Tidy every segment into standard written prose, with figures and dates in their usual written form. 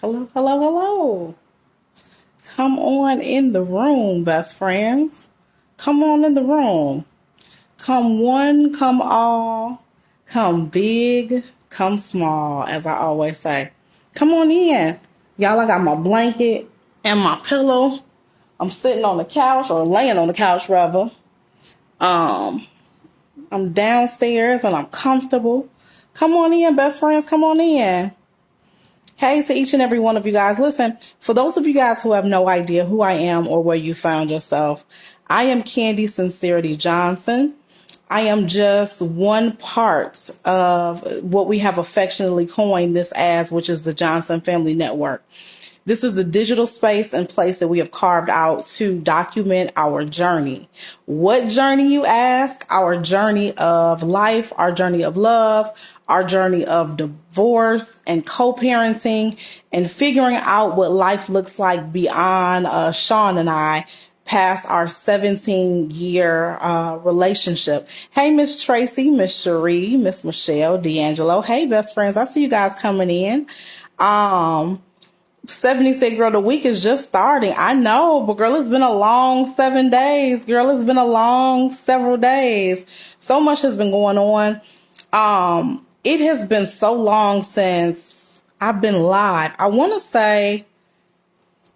Hello, hello, hello. Come on in the room, best friends. Come on in the room. Come one, come all. Come big, come small, as I always say. Come on in. Y'all, I got my blanket and my pillow. I'm sitting on the couch, or laying on the couch rather. Um, I'm downstairs and I'm comfortable. Come on in, best friends. Come on in. Hey to each and every one of you guys. Listen, for those of you guys who have no idea who I am or where you found yourself, I am Candy Sincerity Johnson. I am just one part of what we have affectionately coined this as, which is the Johnson Family Network. This is the digital space and place that we have carved out to document our journey. What journey, you ask? Our journey of life, our journey of love, our journey of divorce and co-parenting, and figuring out what life looks like beyond Sean and I past our 17-year relationship. Hey, Miss Tracy, Miss Cherie, Miss Michelle, D'Angelo. Hey, best friends. I see you guys coming in. 76 girl, the week is just starting. I know, but girl, it's been a long 7 days. Girl, it's been a long several days. So much has been going on. It has been so long since I've been live. I want to say,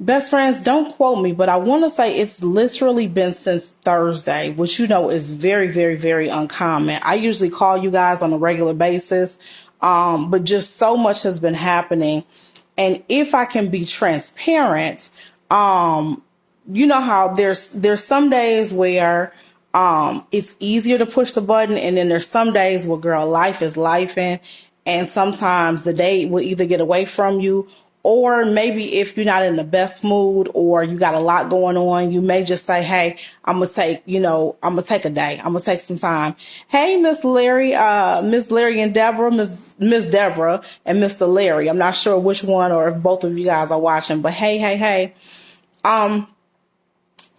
best friends, don't quote me, but I want to say it's literally been since Thursday, which you know is very, very, very uncommon. I usually call you guys on a regular basis, but just so much has been happening. And if I can be transparent, you know how there's some days where it's easier to push the button, and then there's some days where, girl, life is lifing, and sometimes the day will either get away from you, or maybe if you're not in the best mood or you got a lot going on, you may just say, hey, I'm gonna take a day. I'm gonna take some time. Hey, Miss Larry and Deborah, Miss Deborah and Mr. Larry. I'm not sure which one or if both of you guys are watching, but hey.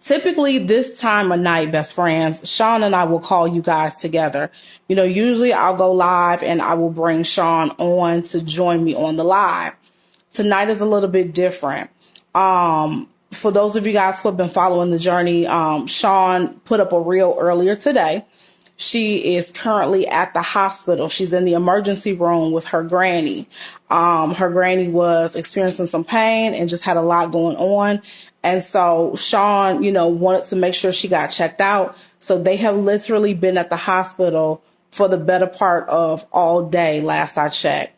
Typically this time of night, best friends, Sean and I will call you guys together. You know, usually I'll go live and I will bring Sean on to join me on the live. Tonight is a little bit different. For those of you guys who have been following the journey, Sean put up a reel earlier today. She is currently at the hospital. She's in the emergency room with her granny. Her granny was experiencing some pain and just had a lot going on. And so Sean, wanted to make sure she got checked out. So they have literally been at the hospital for the better part of all day, last I checked.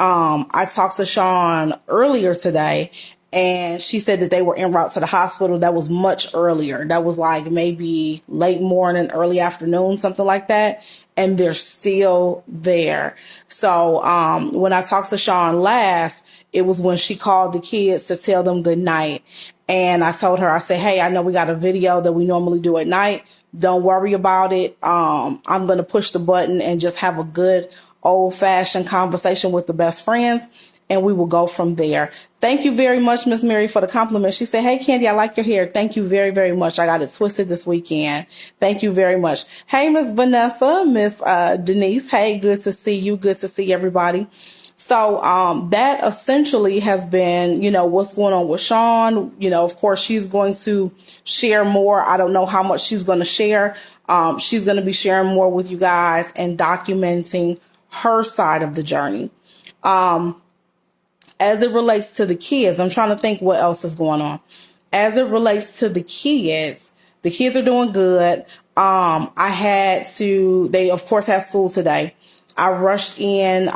I talked to Sean earlier today, and she said that they were en route to the hospital. That was much earlier. That was like maybe late morning, early afternoon, something like that. And they're still there. So when I talked to Sean last, it was when she called the kids to tell them good night. And I told her, I said, hey, I know we got a video that we normally do at night. Don't worry about it. I'm going to push the button and just have a good old fashioned conversation with the best friends, and we will go from there. Thank you very much, Miss Mary, for the compliment. She said, hey, Candy, I like your hair. Thank you very, very much. I got it twisted this weekend. Thank you very much. Hey, Miss Vanessa, Miss Denise. Hey, good to see you. Good to see everybody. So that essentially has been, what's going on with Sean. Of course, she's going to share more. I don't know how much she's going to share. She's going to be sharing more with you guys and documenting her side of the journey. As it relates to the kids, I'm trying to think what else is going on. As it relates to the kids are doing good. They of course have school today. I rushed in,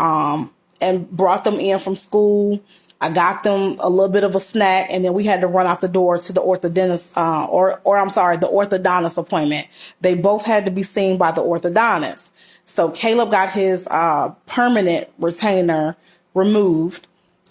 and brought them in from school. I got them a little bit of a snack, and then we had to run out the door to the orthodontist, the orthodontist appointment. They both had to be seen by the orthodontist. So Caleb got his permanent retainer removed.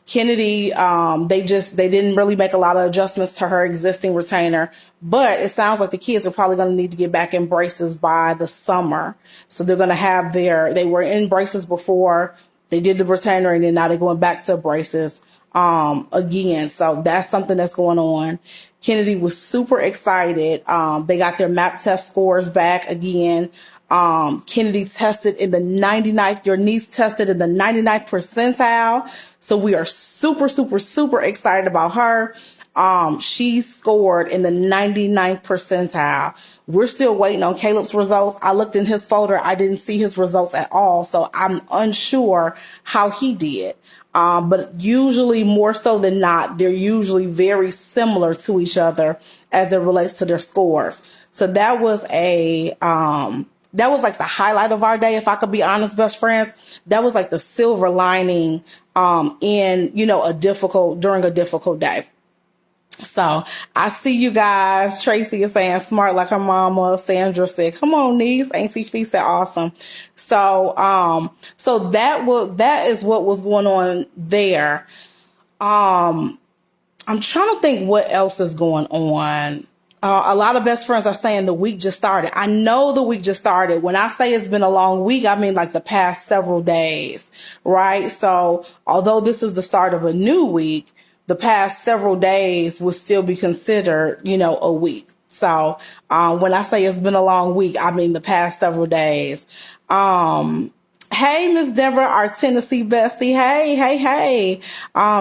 Kennedy, they didn't really make a lot of adjustments to her existing retainer, but it sounds like the kids are probably going to need to get back in braces by the summer. So they're going to have they were in braces before. They did the retainer, and then now they're going back to braces again. So that's something that's going on. Kennedy was super excited. They got their MAP test scores back again. Kennedy tested in the 99th, your niece tested in the 99th percentile. So we are super, super, super excited about her. She scored in the 99th percentile. We're still waiting on Caleb's results. I looked in his folder. I didn't see his results at all. So I'm unsure how he did. But usually, more so than not, they're usually very similar to each other as it relates to their scores. So that was that was like the highlight of our day. If I could be honest, best friends, that was like the silver lining, in, during a difficult day. So I see you guys. Tracy is saying smart like her mama. Sandra said, come on, niece. Auntie Fee said awesome. So, that is what was going on there. I'm trying to think what else is going on. A lot of best friends are saying the week just started. I know the week just started. When I say it's been a long week, I mean like the past several days, right? So although this is the start of a new week, the past several days would still be considered, a week. So when I say it's been a long week, I mean the past several days. Hey, Miss Deborah, our Tennessee bestie. Hey.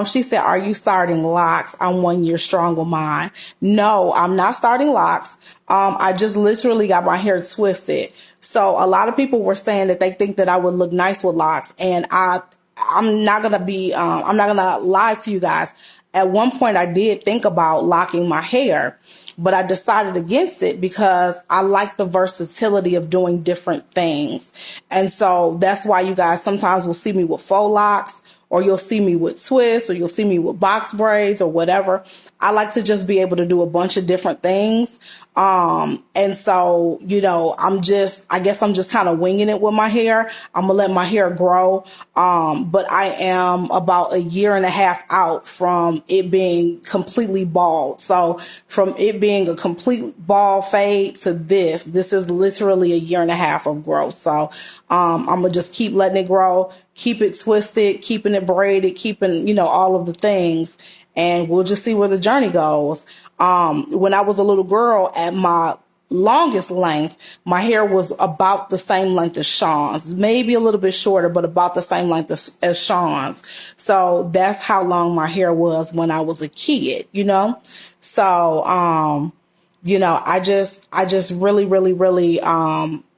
She said, are you starting locks? I'm 1 year strong with mine. No, I'm not starting locks. I just literally got my hair twisted. So a lot of people were saying that they think that I would look nice with locks. And I'm not going to lie to you guys. At one point I did think about locking my hair, but I decided against it because I like the versatility of doing different things. And so that's why you guys sometimes will see me with faux locks, or you'll see me with twists, or you'll see me with box braids or whatever. I like to just be able to do a bunch of different things. And so, I guess I'm just kind of winging it with my hair. I'm gonna let my hair grow. But I am about 1.5 years out from it being completely bald. So from it being a complete bald fade to this is literally 1.5 years of growth. So, I'm gonna just keep letting it grow, keep it twisted, keeping it braided, keeping, all of the things. And we'll just see where the journey goes. When I was a little girl, at my longest length, my hair was about the same length as Sean's, maybe a little bit shorter, but about the same length as Sean's. So that's how long my hair was when I was a kid, So, I just really, really, really,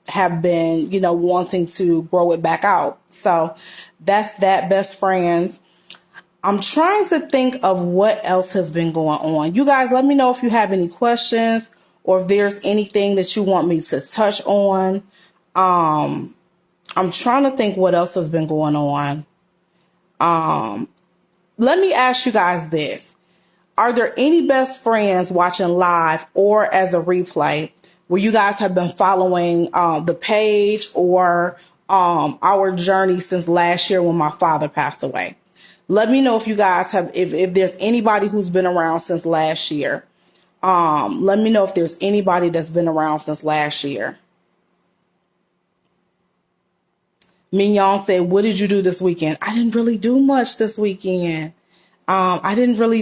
have been, wanting to grow it back out. So that's that, best friends. I'm trying to think of what else has been going on. You guys, let me know if you have any questions or if there's anything that you want me to touch on. I'm trying to think what else has been going on. Let me ask you guys this. Are there any best friends watching live or as a replay where you guys have been following the page or our journey since last year when my father passed away? Let me know if you guys have, if there's anybody who's been around since last year. Let me know if there's anybody that's been around since last year. Mignon said, what did you do this weekend? I didn't really do much this weekend. Mignon.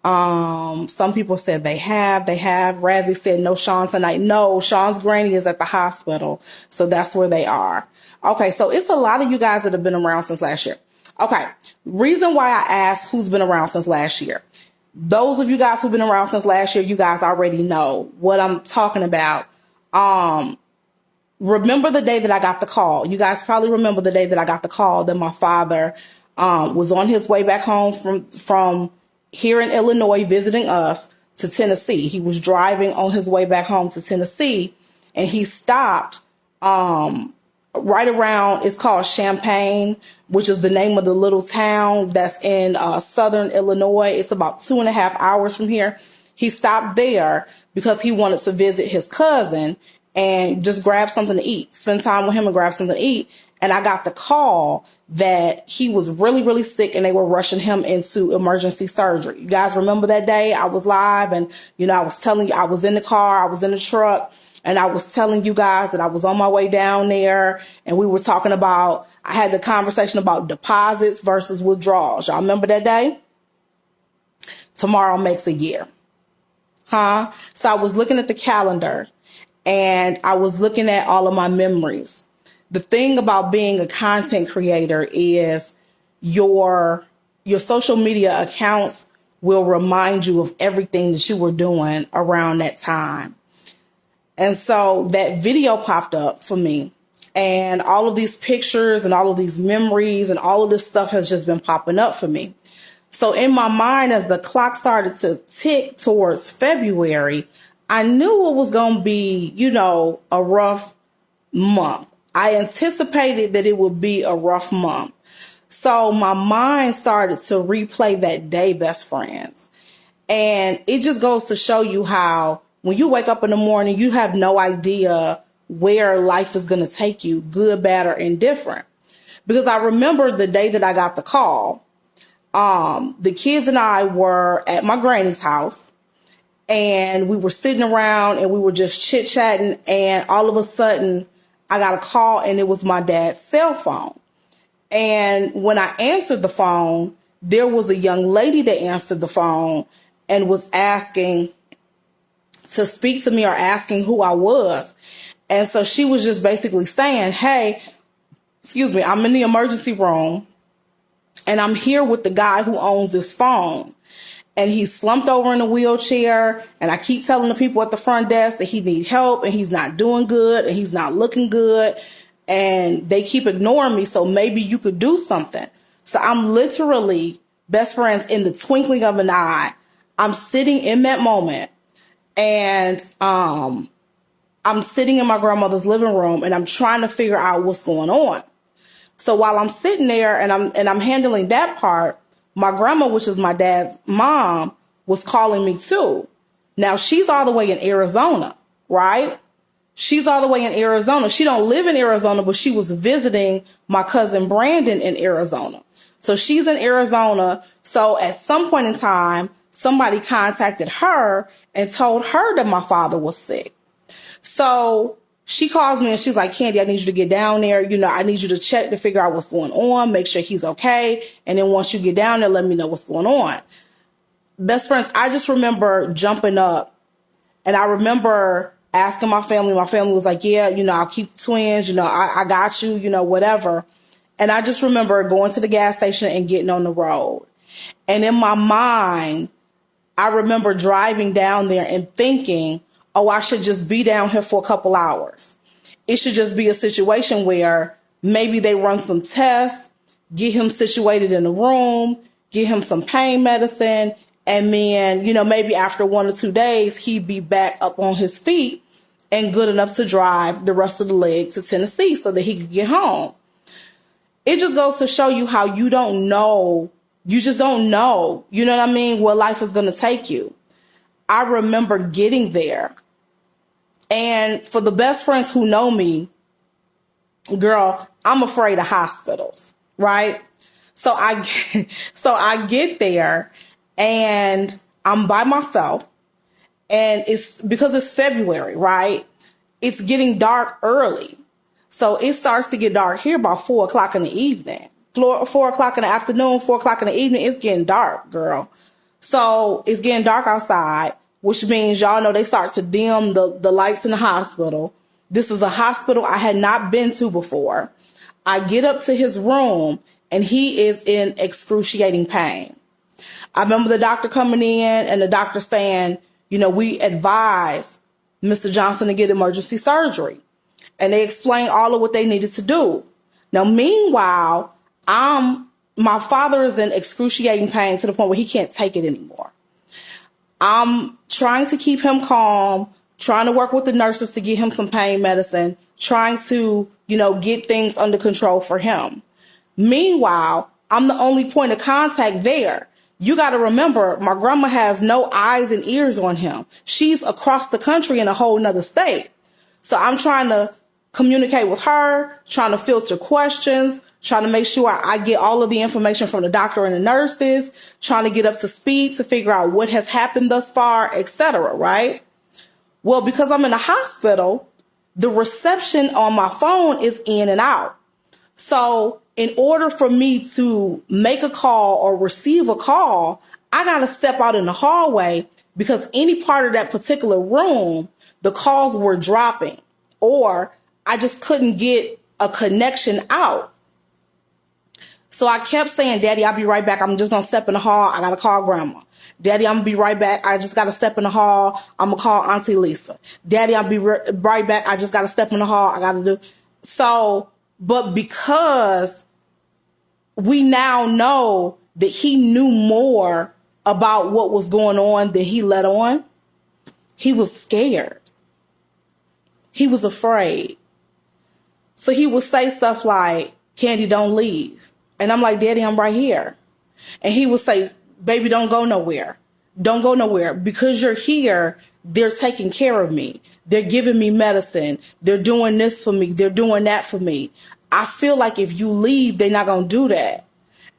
Some people said they have. Razzie said no Sean tonight. No, Sean's granny is at the hospital. So that's where they are. Okay. So it's a lot of you guys that have been around since last year. Okay. Reason why I asked who's been around since last year. Those of you guys who've been around since last year, you guys already know what I'm talking about. Remember the day that I got the call. You guys probably remember the day that I got the call that my father, was on his way back home from here in Illinois visiting us to Tennessee. He was driving on his way back home to Tennessee, and he stopped right around, it's called Champaign, which is the name of the little town that's in southern Illinois. It's about 2.5 hours from here. He stopped there because he wanted to visit his cousin and just grab something to eat, spend time with him and grab something to eat. And I got the call that he was really, really sick and they were rushing him into emergency surgery. You guys remember that day? I was live and, I was telling you, I was in the car, I was in the truck, and I was telling you guys that I was on my way down there, and we were talking about, I had the conversation about deposits versus withdrawals. Y'all remember that day? Tomorrow makes a year. So I was looking at the calendar, and I was looking at all of my memories. The thing about being a content creator is your social media accounts will remind you of everything that you were doing around that time. And so that video popped up for me, and all of these pictures and all of these memories and all of this stuff has just been popping up for me. So in my mind, as the clock started to tick towards February, I knew it was going to be, a rough month. I anticipated that it would be a rough month. So my mind started to replay that day, best friends. And it just goes to show you how when you wake up in the morning, you have no idea where life is going to take you, good, bad, or indifferent. Because I remember the day that I got the call, the kids and I were at my granny's house, and we were sitting around and we were just chit-chatting, and all of a sudden I got a call, and it was my dad's cell phone. And when I answered the phone, there was a young lady that answered the phone and was asking to speak to me or asking who I was. And so she was just basically saying, hey, I'm in the emergency room and I'm here with the guy who owns this phone. And he's slumped over in a wheelchair. And I keep telling the people at the front desk that he needs help and he's not doing good and he's not looking good. And they keep ignoring me. So maybe you could do something. So I'm literally, best friends, in the twinkling of an eye, I'm sitting in that moment, and I'm sitting in my grandmother's living room, and I'm trying to figure out what's going on. So while I'm sitting there and I'm handling that part, my grandma, which is my dad's mom, was calling me too. Now she's all the way in Arizona, right? She's all the way in Arizona. She don't live in Arizona, but she was visiting my cousin Brandon in Arizona. So she's in Arizona. So at some point in time, somebody contacted her and told her that my father was sick. So she calls me and she's like, Candy, I need you to get down there. I need you to check to figure out what's going on, make sure he's okay. And then once you get down there, let me know what's going on. Best friends, I just remember jumping up, and I remember asking my family. My family was like, yeah, I'll keep the twins. I got you, whatever. And I just remember going to the gas station and getting on the road. And in my mind, I remember driving down there and thinking, oh, I should just be down here for a couple hours. It should just be a situation where maybe they run some tests, get him situated in a room, get him some pain medicine. And then, maybe after 1 or 2 days, he'd be back up on his feet and good enough to drive the rest of the leg to Tennessee so that he could get home. It just goes to show you how you don't know. You just don't know, where life is going to take you. I remember getting there. And for the best friends who know me, girl, I'm afraid of hospitals, right? So I get there and I'm by myself, and it's because it's February, right? It's getting dark early. So it starts to get dark here about 4:00 in the evening. 4:00 in the afternoon, 4:00 in the evening, it's getting dark, girl. So it's getting dark outside, which means y'all know they start to dim the lights in the hospital. This is a hospital I had not been to before. I get up to his room and he is in excruciating pain. I remember the doctor coming in and the doctor saying, we advise Mr. Johnson to get emergency surgery. And they explained all of what they needed to do. Now, meanwhile, my father is in excruciating pain to the point where he can't take it anymore. I'm trying to keep him calm, trying to work with the nurses to get him some pain medicine, trying to, get things under control for him. Meanwhile, I'm the only point of contact there. You got to remember, my grandma has no eyes and ears on him. She's across the country in a whole nother state. So I'm trying to communicate with her, trying to filter questions, trying to make sure I get all of the information from the doctor and the nurses, trying to get up to speed to figure out what has happened thus far, etc., right? Well, because I'm in a hospital, the reception on my phone is in and out. So in order for me to make a call or receive a call, I got to step out in the hallway, because any part of that particular room, the calls were dropping, or I just couldn't get a connection out. So I kept saying, Daddy, I'll be right back. I'm just going to step in the hall. I got to call Grandma. Daddy, I'm going to be right back. I just got to step in the hall. I'm going to call Auntie Lisa. Daddy, I'll be right back. I just got to step in the hall. I got to do. So, but because we now know that he knew more about what was going on than he let on, he was scared. He was afraid. So he would say stuff like, Candy, don't leave. And I'm like, Daddy, I'm right here. And he would say, baby, don't go nowhere. Don't go nowhere. Because you're here, they're taking care of me. They're giving me medicine. They're doing this for me. They're doing that for me. I feel like if you leave, they're not going to do that.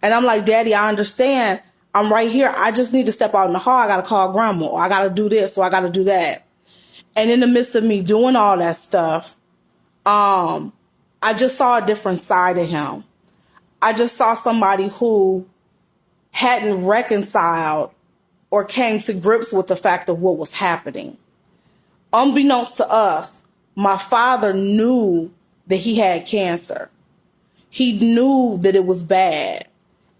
And I'm like, Daddy, I understand. I'm right here. I just need to step out in the hall. I got to call Grandma, or I got to do this, or I got to do that. And in the midst of me doing all that stuff, I just saw a different side of him. I just saw somebody who hadn't reconciled or came to grips with the fact of what was happening. Unbeknownst to us, my father knew that he had cancer. He knew that it was bad.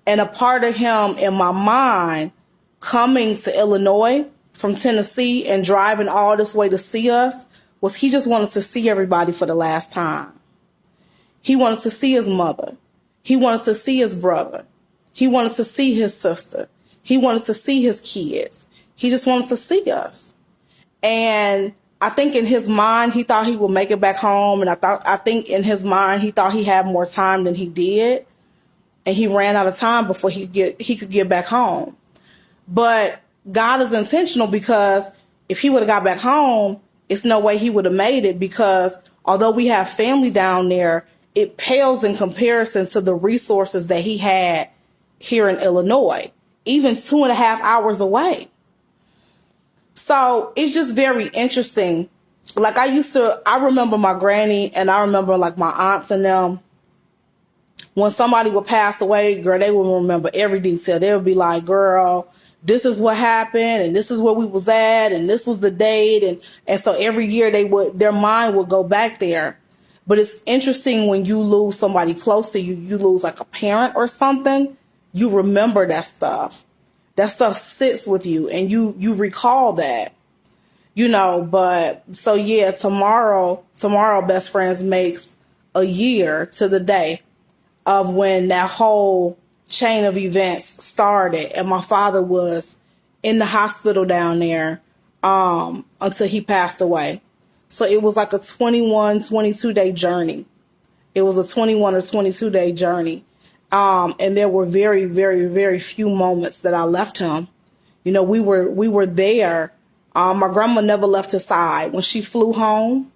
And a part of him in my mind coming to Illinois from Tennessee and driving all this way to see us was he just wanted to see everybody for the last time. He wanted to see his mother. He wanted to see his brother. He wanted to see his sister. He wanted to see his kids. He just wanted to see us. And I think in his mind, he thought he would make it back home. And I think in his mind, he thought he had more time than he did. And he ran out of time before he could get back home. But God is intentional, because if he would have got back home, it's no way he would have made it, because although we have family down there, it pales in comparison to the resources that he had here in Illinois, even 2.5 hours away. So it's just very interesting. Like I remember my granny, and I remember like my aunts and them. When somebody would pass away, girl, they would remember every detail. They would be like, girl, this is what happened, and this is where we was at, and this was the date. And so every year their mind would go back there. But it's interesting when you lose somebody close to you, you lose like a parent or something, you remember that stuff. That stuff sits with you, and you recall that, but so yeah, tomorrow, Best Friends makes a year to the day of when that whole chain of events started, and my father was in the hospital down there until he passed away. So it was like a 21, 22-day journey. It was a 21 or 22-day journey. And there were very, very, very few moments that I left him. We were there. My grandma never left his side. When she flew home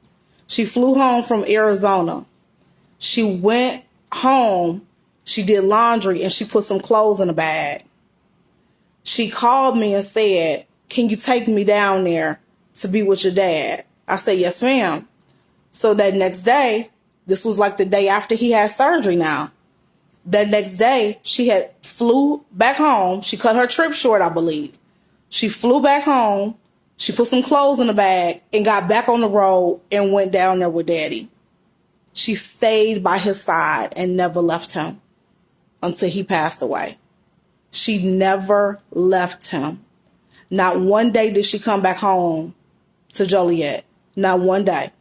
from Arizona. She went home, she did laundry, and she put some clothes in a bag. She called me and said, can you take me down there to be with your dad? I said, yes, ma'am. So that next day, this was like the day after he had surgery now. That next day, she had flew back home. She cut her trip short, I believe. She flew back home. She put some clothes in the bag and got back on the road and went down there with Daddy. She stayed by his side and never left him until he passed away. She never left him. Not one day did she come back home to Joliet. Not one day.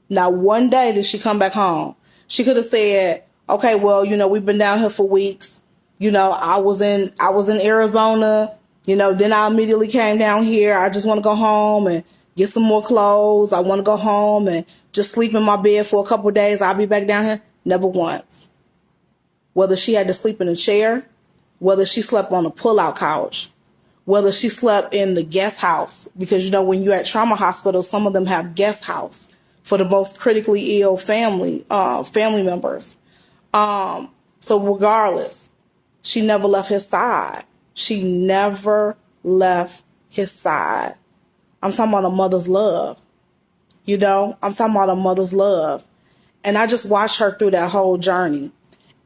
Not one day did she come back home. She could have said, okay, well, we've been down here for weeks. I was in Arizona, then I immediately came down here. I just want to go home and get some more clothes. I want to go home and just sleep in my bed for a couple of days. I'll be back down here. Never once. Whether she had to sleep in a chair, whether she slept on a pull-out couch, whether she slept in the guest house, because, when you're at trauma hospitals, some of them have guest house for the most critically ill family members. So regardless, she never left his side. She never left his side. I'm talking about a mother's love. I'm talking about a mother's love. And I just watched her through that whole journey.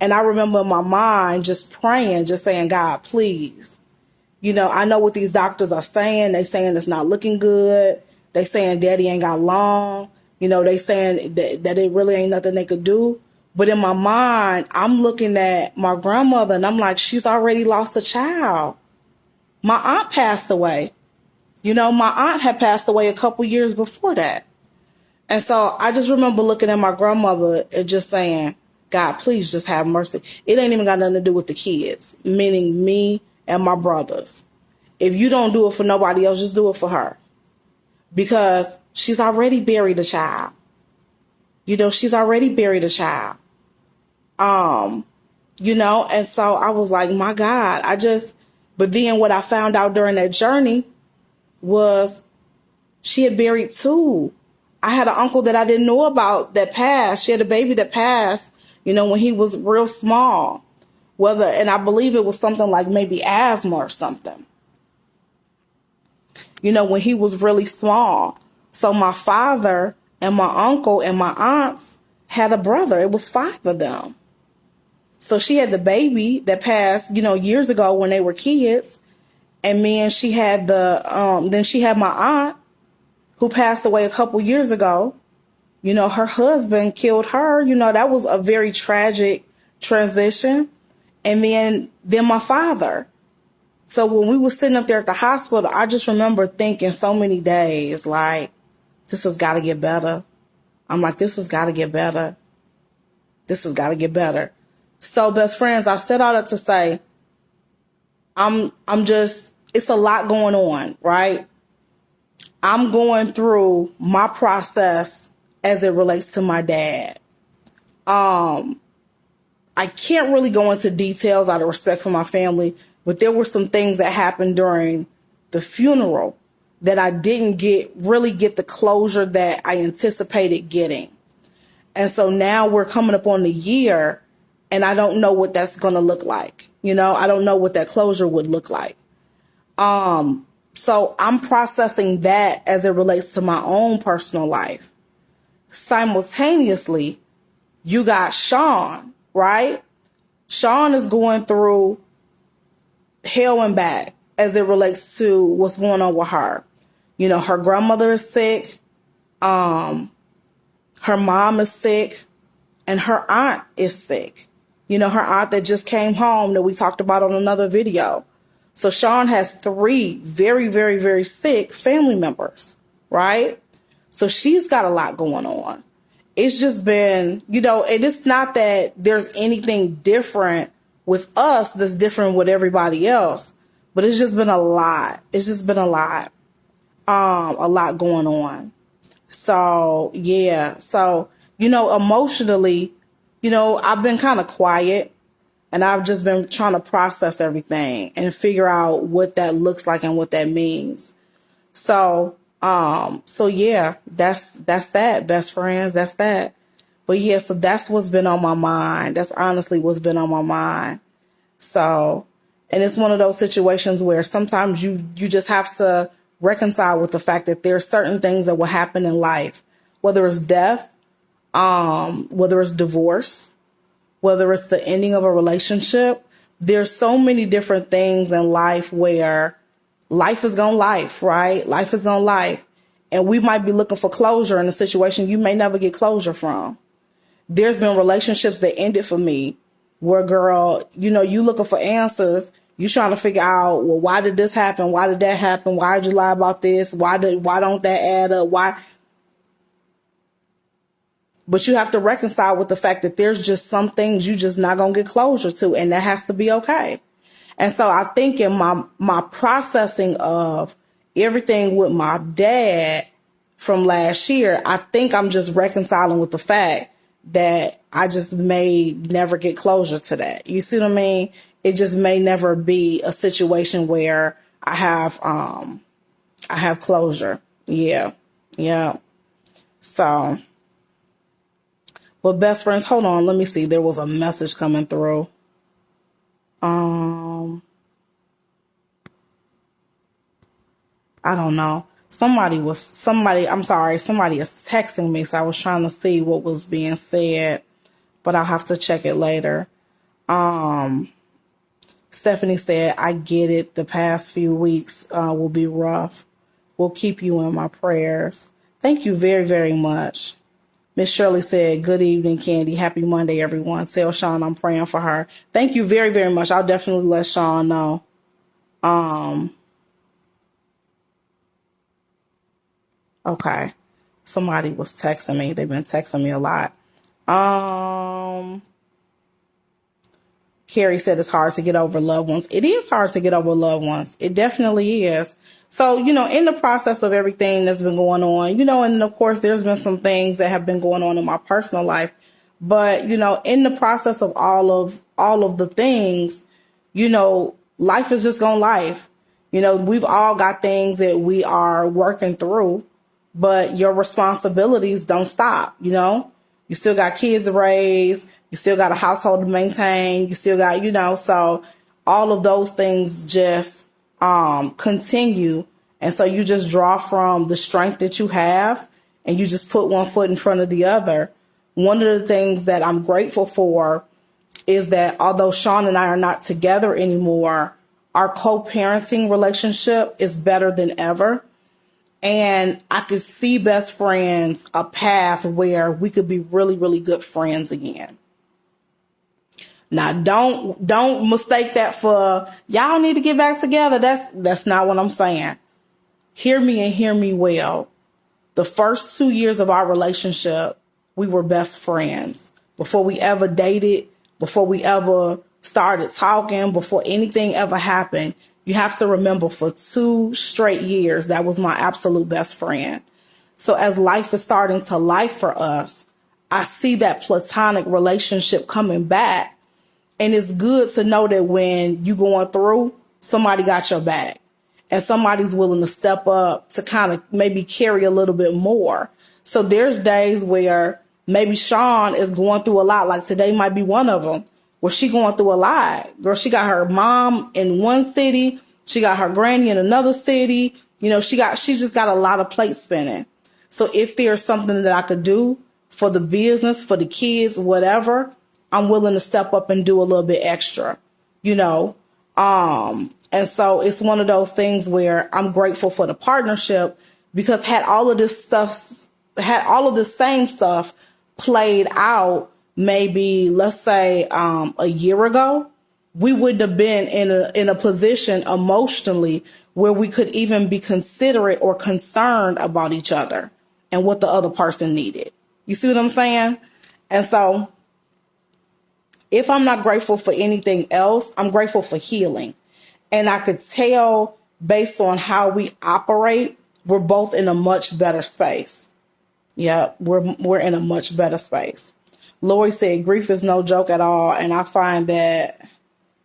And I remember in my mind just praying, just saying, God, please. I know what these doctors are saying. They saying it's not looking good. They saying daddy ain't got long. They saying that it really ain't nothing they could do. But in my mind, I'm looking at my grandmother and I'm like, she's already lost a child. My aunt passed away. My aunt had passed away a couple years before that. And so I just remember looking at my grandmother and just saying, God, please just have mercy. It ain't even got nothing to do with the kids, meaning me and my brothers. If you don't do it for nobody else, just do it for her. Because she's already buried a child. She's already buried a child. And so I was like, my God, but then what I found out during that journey was she had buried two. I had an uncle that I didn't know about that passed. She had a baby that passed, when he was real small. And I believe it was something like maybe asthma or something. When he was really small. So my father and my uncle and my aunts had a brother. It was 5 of them. So she had the baby that passed, years ago when they were kids. And then she had then she had my aunt who passed away a couple years ago. Her husband killed her. That was a very tragic transition. And then my father. So when we were sitting up there at the hospital, I just remember thinking so many days, like, this has got to get better. I'm like, this has got to get better. This has got to get better. So best friends, I said all that to say, it's a lot going on, right? I'm going through my process as it relates to my dad. I can't really go into details out of respect for my family, but there were some things that happened during the funeral that I didn't really get the closure that I anticipated getting. And so now we're coming up on the year and I don't know what that's going to look like. I don't know what that closure would look like. So I'm processing that as it relates to my own personal life. Simultaneously, you got Sean, right? Sean is going through hell and back as it relates to what's going on with her. Her grandmother is sick. Her mom is sick and her aunt is sick. Her aunt that just came home that we talked about on another video. So Sean has 3 very, very, very sick family members, right? So she's got a lot going on. It's just been, and it's not that there's anything different with us that's different with everybody else, but it's just been a lot. It's just been a lot going on. So, yeah. So, emotionally, I've been kind of quiet and I've just been trying to process everything and figure out what that looks like and what that means. So yeah, that's that, best friends. That's that. But yeah, so that's what's been on my mind. That's honestly what's been on my mind. So, and it's one of those situations where sometimes you just have to reconcile with the fact that there are certain things that will happen in life, whether it's death, whether it's divorce, whether it's the ending of a relationship. There's so many different things in life where life is gonna life, right? Life is gonna life. And we might be looking for closure in a situation you may never get closure from. There's been relationships that ended for me where, girl, you looking for answers. You trying to figure out, well, why did this happen? Why did that happen? Why did you lie about this? Why don't that add up? Why? But you have to reconcile with the fact that there's just some things you just not going to get closure to, and that has to be okay. And so I think in my processing of everything with my dad from last year, I think I'm just reconciling with the fact that I just may never get closure to that. You see what I mean? It just may never be a situation where I have closure. Yeah. Yeah. So, but best friends, hold on. Let me see. There was a message coming through. I don't know. Somebody is texting me. So I was trying to see what was being said, but I'll have to check it later. Stephanie said, I get it. The past few weeks will be rough. will keep you in my prayers. Thank you very, very much. Miss Shirley said, good evening, Candy. Happy Monday, everyone. Tell Sean I'm praying for her. Thank you very, very much. I'll definitely let Sean know. Okay. Somebody was texting me. They've been texting me a lot. Carrie said it's hard to get over loved ones. It is hard to get over loved ones. It definitely is. So, in the process of everything that's been going on, and of course there's been some things that have been going on in my personal life, but, in the process of all of the things, life is just going life. We've all got things that we are working through, but your responsibilities don't stop, You still got kids to raise. You still got a household to maintain. You still got, so all of those things just continue. And so you just draw from the strength that you have and you just put one foot in front of the other. One of the things that I'm grateful for is that although Sean and I are not together anymore, our co-parenting relationship is better than ever. And I could see best friends a path where we could be really, really good friends again. Now, don't mistake that for y'all need to get back together. That's not what I'm saying. Hear me and hear me well. The first 2 years of our relationship, we were best friends. Before we ever dated, before we ever started talking, before anything ever happened, you have to remember for 2 straight years, that was my absolute best friend. So as life is starting to life for us, I see that platonic relationship coming back. And it's good to know that when you're going through, somebody got your back and somebody's willing to step up to kind of maybe carry a little bit more. So there's days where maybe Sean is going through a lot. Like today might be one of them where she going through a lot. Girl, she got her mom in one city. She got her granny in another city. She just got a lot of plates spinning. So if there's something that I could do for the business, for the kids, whatever, I'm willing to step up and do a little bit extra, and so it's one of those things where I'm grateful for the partnership because had all of this same stuff played out, maybe let's say, a year ago, we wouldn't have been in a position emotionally where we could even be considerate or concerned about each other and what the other person needed. You see what I'm saying? And so if I'm not grateful for anything else, I'm grateful for healing. And I could tell based on how we operate, we're both in a much better space. Yeah, we're in a much better space. Lori said, grief is no joke at all. And I find that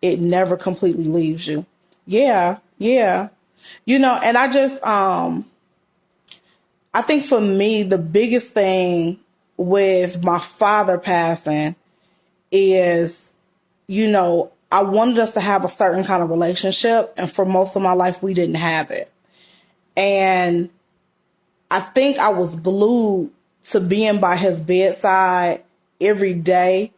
it never completely leaves you. Yeah. And I just, I think for me, the biggest thing with my father passing is, I wanted us to have a certain kind of relationship. And for most of my life, we didn't have it. And I think I was glued to being by his bedside every day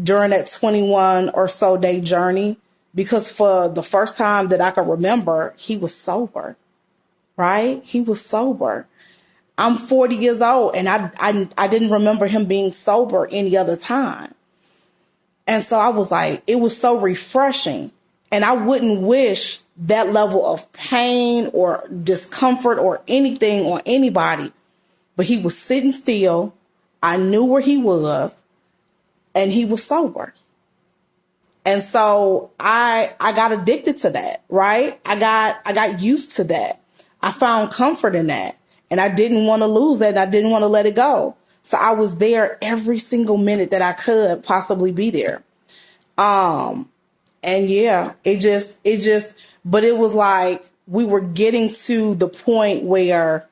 during that 21 or so day journey, because for the first time that I could remember, he was sober, right? He was sober. I'm 40 years old and I didn't remember him being sober any other time. And so I was like, it was so refreshing. And I wouldn't wish that level of pain or discomfort or anything on anybody. But he was sitting still. I knew where he was and he was sober. And so I got addicted to that, right? I got used to that. I found comfort in that and I didn't want to lose that. And I didn't want to let it go. So I was there every single minute that I could possibly be there. And yeah, but it was like we were getting to the point where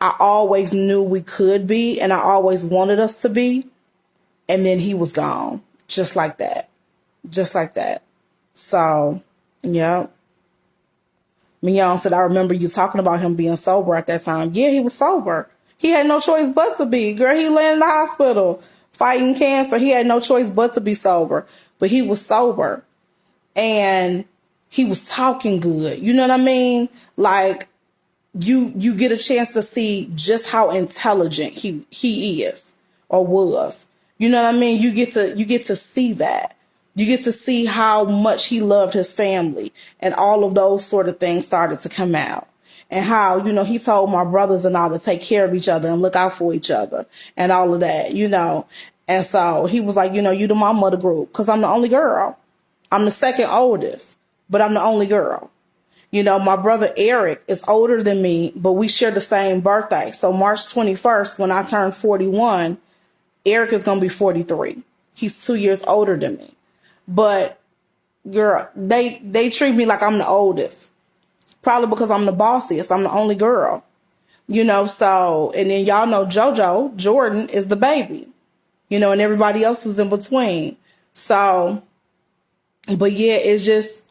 I always knew we could be and I always wanted us to be. And then he was gone just like that. So, yeah. Mignon said, I remember you talking about him being sober at that time. Yeah, he was sober. He had no choice but to be. Girl, he landed in the hospital fighting cancer. He had no choice but to be sober. But he was sober. And he was talking good. You know what I mean? Like, you get a chance to see just how intelligent he is or was. You know what I mean? You get to see that. You get to see how much he loved his family, and all of those sort of things started to come out. And how, he told my brothers and all to take care of each other and look out for each other and all of that, And so he was like, you the mama of the group, because I'm the only girl. I'm the second oldest, but I'm the only girl. My brother Eric is older than me, but we share the same birthday. So March 21st, when I turn 41, Eric is going to be 43. He's 2 years older than me. But girl, they treat me like I'm the oldest. Probably because I'm the bossiest. I'm the only girl. So, and then y'all know JoJo, Jordan, is the baby. And everybody else is in between. So, but yeah, it's just,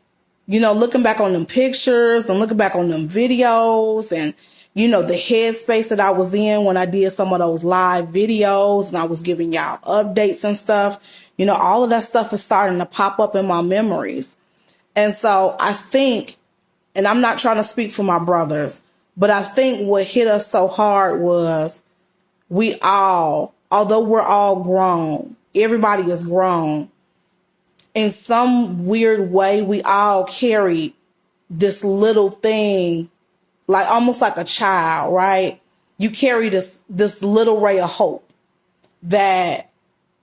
looking back on them pictures and looking back on them videos and, the headspace that I was in when I did some of those live videos and I was giving y'all updates and stuff, all of that stuff is starting to pop up in my memories. And so I think, and I'm not trying to speak for my brothers, but I think what hit us so hard was although we're all grown, everybody is grown, in some weird way, we all carry this little thing, like almost like a child, right? You carry this little ray of hope that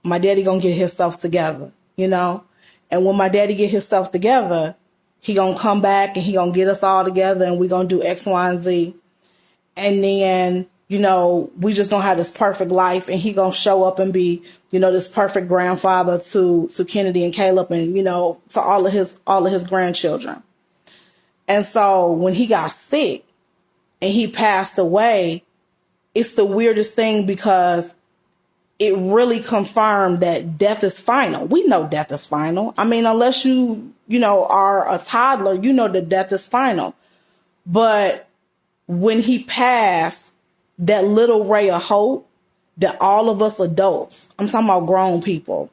my daddy gonna get himself together, And when my daddy get himself together, he gonna come back and he gonna get us all together and we gonna do X, Y, and Z. And then, we just gonna have this perfect life and he gonna show up and be, this perfect grandfather to Kennedy and Caleb and, to all of his grandchildren. And so when he got sick and he passed away, it's the weirdest thing because it really confirmed that death is final. We know death is final. I mean, unless you are a toddler, that death is final. But when he passed, that little ray of hope that all of us adults, I'm talking about grown people,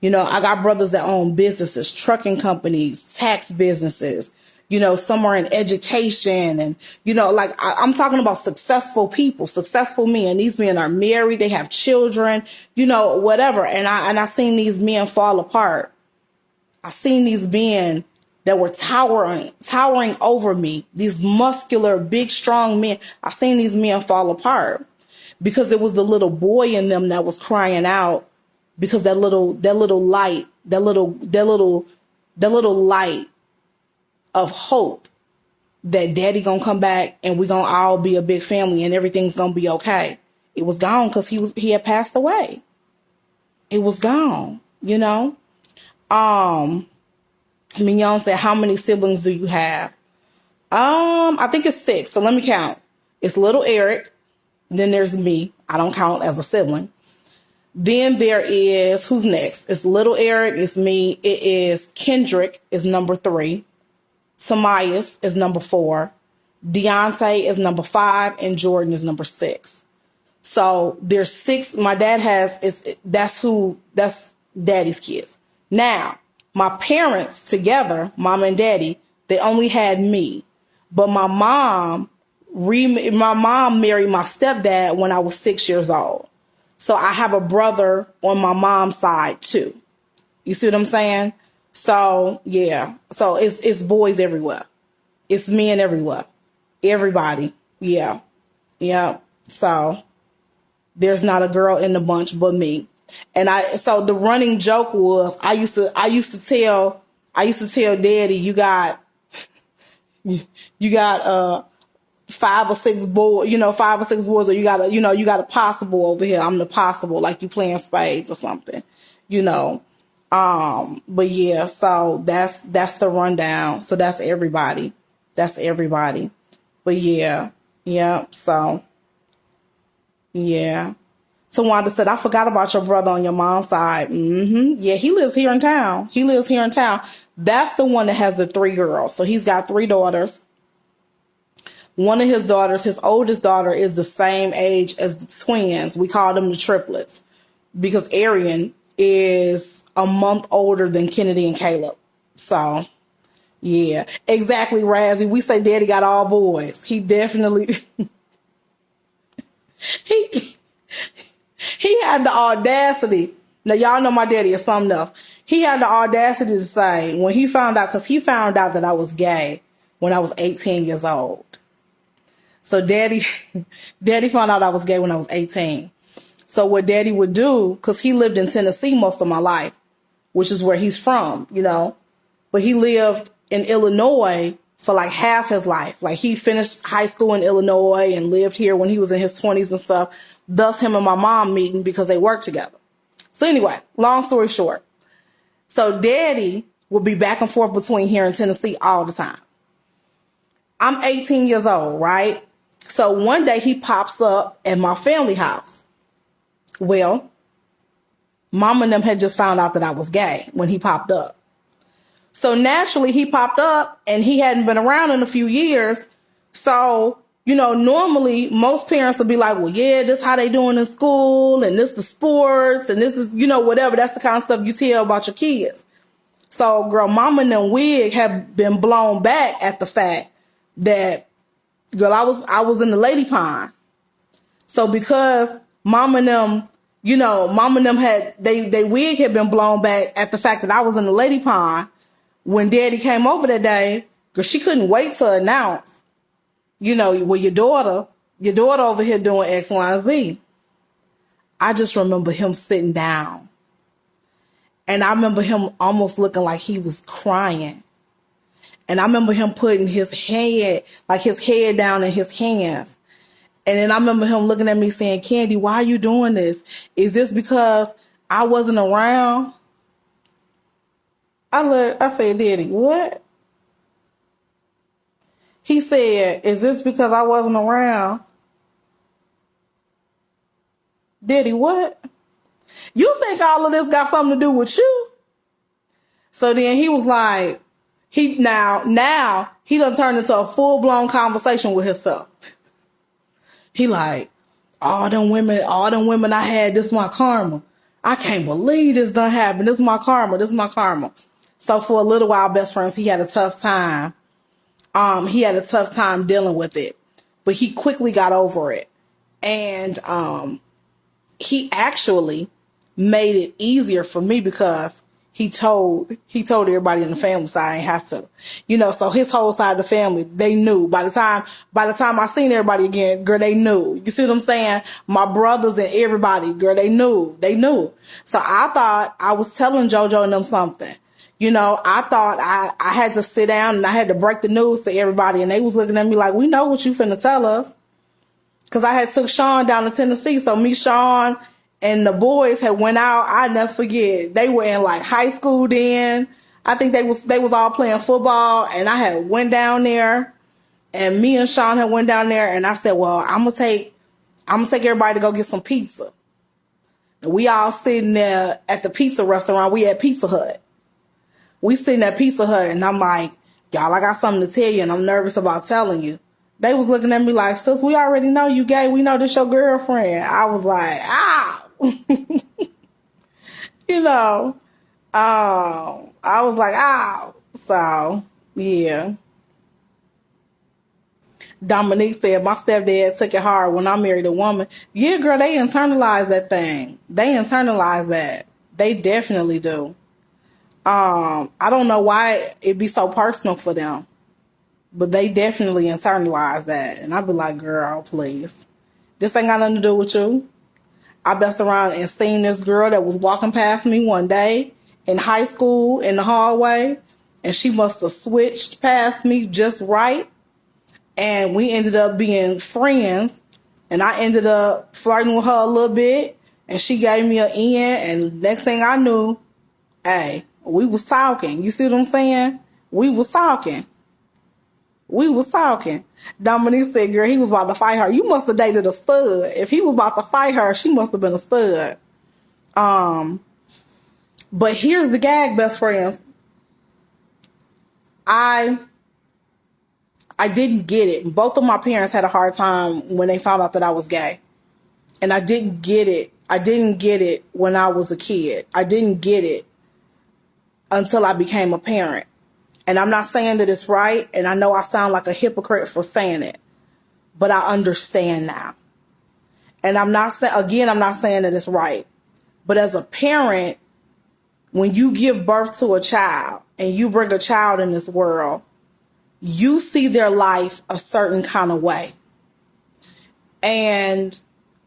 I got brothers that own businesses, trucking companies, tax businesses, some are in education and, I'm talking about successful people, successful men. These men are married. They have children, whatever. And I seen these men fall apart. I seen these men that were towering over me, these muscular, big, strong men. I seen these men fall apart because it was the little boy in them that was crying out because that little light of hope that daddy gonna come back and we gonna all be a big family and everything's gonna be okay. It was gone because he had passed away. It was gone, Mignon said, how many siblings do you have? I think it's 6. So let me count. It's little Eric. Then there's me. I don't count as a sibling. Then there is, who's next? It's little Eric. It's me. It is Kendrick is number 3. Tamias is number 4. Deontay is number 5. And Jordan is number 6. So there's 6. My dad that's daddy's kids. Now, my parents together, mom and daddy, they only had me. But my mom married my stepdad when I was 6 years old. So I have a brother on my mom's side too. You see what I'm saying? So yeah. So it's boys everywhere. It's men everywhere. Everybody. Yeah. Yeah. So there's not a girl in the bunch but me. And so the running joke was I used to tell daddy, you got 5 or 6 boys, 5 or 6 boys, or you got a possible over here. I'm the possible, like you playing spades or something, but yeah, so that's the rundown. So that's everybody. But yeah. So yeah. So Wanda said, I forgot about your brother on your mom's side. Yeah, he lives here in town. That's the one that has the 3 girls. So he's got 3 daughters. One of his daughters, his oldest daughter, is the same age as the twins. We call them the triplets because Arian is a month older than Kennedy and Caleb. So, Yeah, exactly, Razzie. We say daddy got all boys. He definitely, he, he had the audacity. Now, y'all know my daddy is something else. He had the audacity to say, when he found out, because he found out that I was gay when I was 18 years old. So daddy found out I was gay when I was 18. So what daddy would do, because he lived in Tennessee most of my life, which is where he's from, but he lived in Illinois for like half his life. Like he finished high school in Illinois and lived here when he was in his 20s and stuff. Thus him and my mom meeting because they worked together. So anyway, long story short. So daddy would be back and forth between here and Tennessee all the time. I'm 18 years old, right? So one day he pops up at my family house. Well, mom and them had just found out that I was gay when he popped up. So naturally he popped up and he hadn't been around in a few years. So, normally most parents would be like, well, yeah, this how they doing in school and this the sports and this is, whatever. That's the kind of stuff you tell about your kids. So girl, mama and them wig have been blown back at the fact that, girl, I was in the lady pond. So because mama and them had, they wig had been blown back at the fact that I was in the lady pond. When daddy came over that day, because she couldn't wait to announce, well, your daughter over here doing X, Y, and Z. I just remember him sitting down. And I remember him almost looking like he was crying. And I remember him putting his head down in his hands. And then I remember him looking at me saying, Candy, why are you doing this? Is this because I wasn't around? I said, Daddy, what? He said, is this because I wasn't around? Daddy, what? You think all of this got something to do with you? So then he was like, now he done turned into a full-blown conversation with himself. He like, all them women I had, this is my karma. I can't believe this done happened. This is my karma. So for a little while, best friends, he had a tough time. He had a tough time dealing with it, but he quickly got over it. And, he actually made it easier for me because he told everybody in the family, so I ain't have to, so his whole side of the family, they knew by the time I seen everybody again, girl, they knew. You see what I'm saying? My brothers and everybody, girl, they knew. So I thought I was telling JoJo and them something. I thought I had to sit down and I had to break the news to everybody. And they was looking at me like, we know what you finna tell us. Cause I had took Sean down to Tennessee. So me, Sean, and the boys had went out. I never forget. They were in like high school then. I think they was all playing football. And I had went down there and me and Sean had went down there and I said, well, I'm gonna take everybody to go get some pizza. And we all sitting there at the pizza restaurant. We at Pizza Hut. We sitting at Pizza Hut and I'm like, y'all, I got something to tell you and I'm nervous about telling you. They was looking at me like, sis, we already know you gay. We know this your girlfriend. I was like, ow. I was like, ow. So, yeah. Dominique said, my stepdad took it hard when I married a woman. Yeah, girl, they internalize that thing. They internalize that. They definitely do. I don't know why it'd be so personal for them. But they definitely internalize that. And I'd be like, girl, please. This ain't got nothing to do with you. I messed around and seen this girl that was walking past me one day in high school in the hallway. And she must have switched past me just right. And we ended up being friends. And I ended up flirting with her a little bit. And she gave me an in. And next thing I knew, hey, we was talking. You see what I'm saying? We was talking. Dominique said, girl, he was about to fight her. You must have dated a stud. If he was about to fight her, she must have been a stud. But here's the gag, best friends. I didn't get it. Both of my parents had a hard time when they found out that I was gay. And I didn't get it. I didn't get it when I was a kid. I didn't get it until I became a parent. And I'm not saying that it's right. And I know I sound like a hypocrite for saying it, but I understand now. And I'm not saying, again, I'm not saying that it's right. But as a parent, when you give birth to a child and you bring a child in this world, you see their life a certain kind of way. And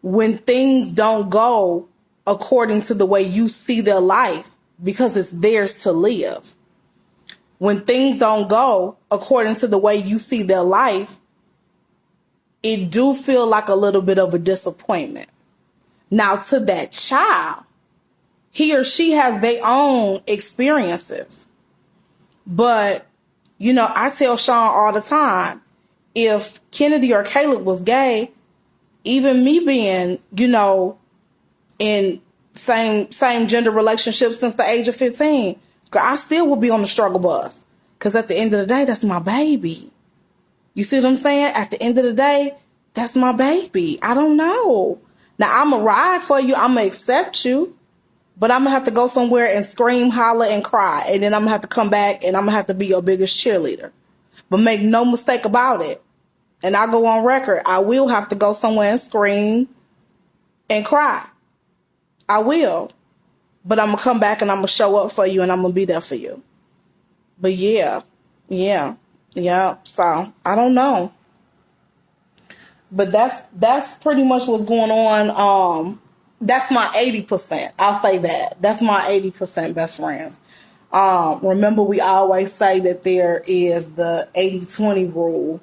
when things don't go according to the way you see their life, because it's theirs to live, when things don't go according to the way you see their life, it do feel like a little bit of a disappointment. Now, to that child, he or she has their own experiences. But, you know, I tell Sean all the time, if Kennedy or Caleb was gay, even me being, you know, in same gender relationships since the age of 15, I still would be on the struggle bus. Because at the end of the day, that's my baby. You see what I'm saying? At the end of the day, that's my baby. I don't know. Now, I'm going to ride for you. I'm going to accept you. But I'm going to have to go somewhere and scream, holler, and cry. And then I'm going to have to come back and I'm going to have to be your biggest cheerleader. But make no mistake about it. And I go on record, I will have to go somewhere and scream and cry. I will. But I'm going to come back and I'm going to show up for you and I'm going to be there for you. But yeah. So I don't know. But that's pretty much what's going on. That's my 80%. I'll say that. That's my 80% best friends. Remember, we always say that there is the 80-20 rule.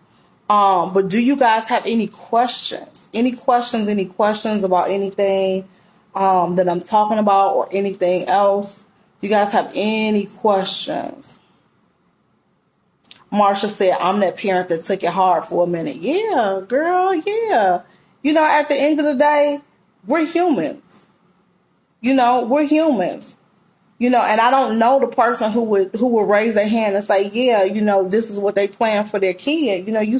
But do you guys have any questions? Any questions about anything that I'm talking about or anything else? You guys have any questions? Marsha said, I'm that parent that took it hard for a minute. Yeah, girl, yeah. You know, at the end of the day, we're humans. You know, we're humans. You know, and I don't know the person who would raise their hand and say, yeah, you know, this is what they plan for their kid. You know, you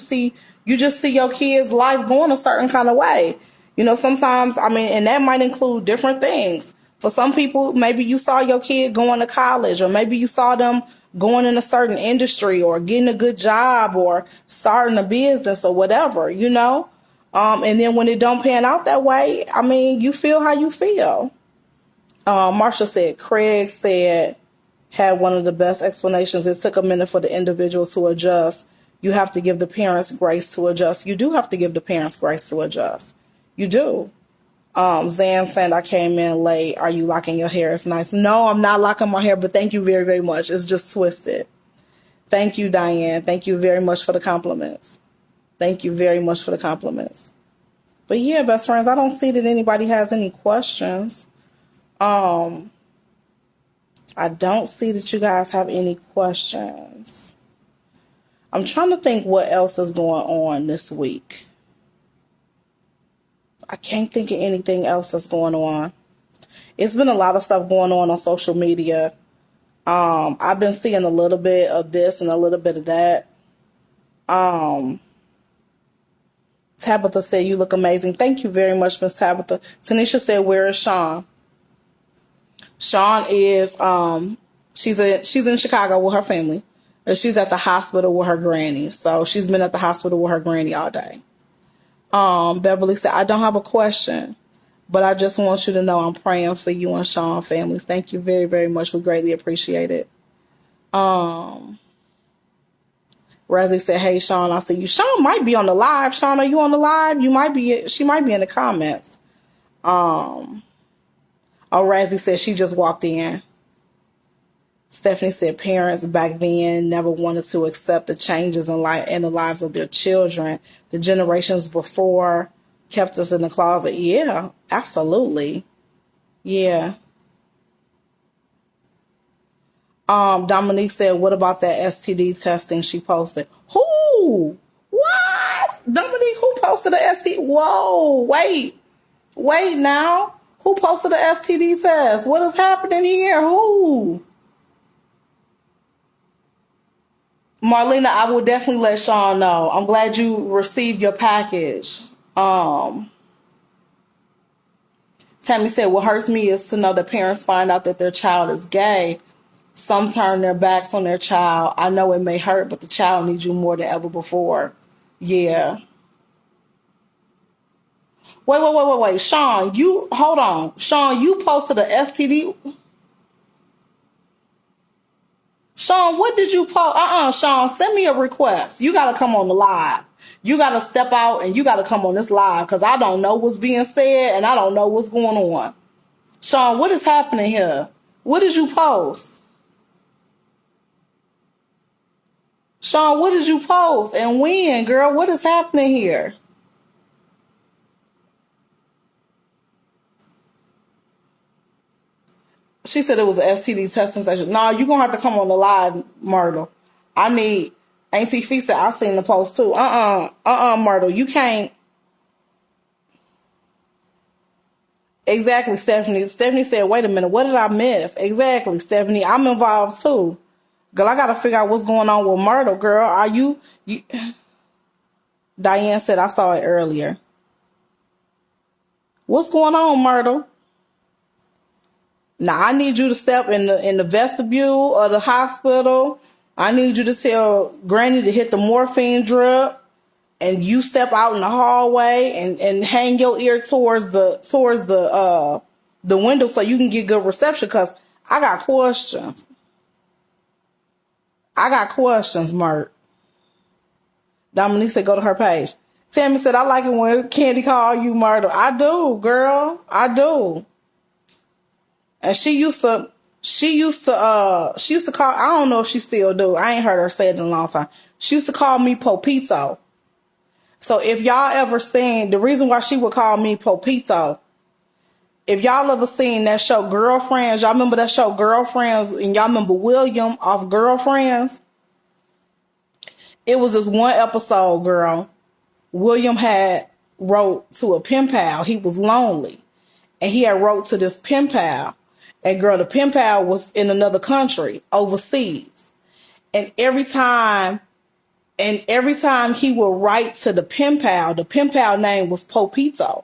just see your kid's life going a certain kind of way. You know, sometimes, I mean, and that might include different things. For some people, maybe you saw your kid going to college, or maybe you saw them going in a certain industry or getting a good job or starting a business or whatever, you know. And then when it don't pan out that way, I mean, you feel how you feel. Marsha said, Craig said, had one of the best explanations. It took a minute for the individual to adjust. You have to give the parents grace to adjust. You do have to give the parents grace to adjust. You do. Zan said, I came in late. Are you locking your hair? It's nice. No, I'm not locking my hair, but thank you very, very much. It's just twisted. Thank you, Diane. Thank you very much for the compliments. Thank you very much for the compliments. But yeah, best friends, I don't see that anybody has any questions. I don't see that you guys have any questions. I'm trying to think what else is going on this week. I can't think of anything else that's going on. It's been a lot of stuff going on social media. I've been seeing a little bit of this and a little bit of that. Tabitha said, you look amazing. Thank you very much, Miss Tabitha. Tanisha said, where is Sean? Sean is, she's in Chicago with her family. And she's at the hospital with her granny. So she's been at the hospital with her granny all day. Beverly said, I don't have a question, but I just want you to know I'm praying for you and Sean families. Thank you very, very much. We greatly appreciate it. Razzie said, hey, Sean, I see you. Sean might be on the live. Sean, are you on the live? She might be in the comments. Oh, Razzie said she just walked in. Stephanie said parents back then never wanted to accept the changes in the lives of their children. The generations before kept us in the closet. Yeah, absolutely. Yeah. Dominique said, what about that STD testing she posted? Who? What? Dominique, who posted the STD? Whoa, wait now. Who posted the STD test? What is happening here? Who? Marlena, I will definitely let Sean know. I'm glad you received your package. Tammy said, what hurts me is to know that parents find out that their child is gay Some turn their backs on their child. I know it may hurt, but the child needs you more than ever before. Yeah. Wait. Sean, hold on. Sean, you posted a STD. Sean, what did you post? Sean, send me a request. You got to come on the live. You got to step out and you got to come on this live because I don't know what's being said and I don't know what's going on. Sean, what is happening here? What did you post? Sean, what did you post and when, girl? What is happening here? She said it was an STD testing session. No, you're going to have to come on the live, Myrtle. I need, Auntie Fee said, I seen the post too. Myrtle, you can't. Exactly, Stephanie. Stephanie said, wait a minute, what did I miss? Exactly, Stephanie. I'm involved too. Girl, I got to figure out what's going on with Myrtle, girl. Are you... Diane said, I saw it earlier. What's going on, Myrtle? Now, I need you to step in the vestibule of the hospital. I need you to tell Granny to hit the morphine drip. And you step out in the hallway and hang your ear towards the window so you can get good reception. Cause I got questions. Mert. Dominique said, go to her page. Tammy said, I like it when Candy call you Myrtle. I do, girl. I do. And she used to call, I don't know if she still do. I ain't heard her say it in a long time. She used to call me Popito. So if y'all ever seen, the reason why she would call me Popito, if y'all ever seen that show Girlfriends, y'all remember that show Girlfriends, and y'all remember William off Girlfriends? It was this one episode, girl. William had wrote to a pen pal. He was lonely. And he had wrote to this pen pal. And girl, the pen pal was in another country, overseas. And every time he would write to the pen pal name was Popito.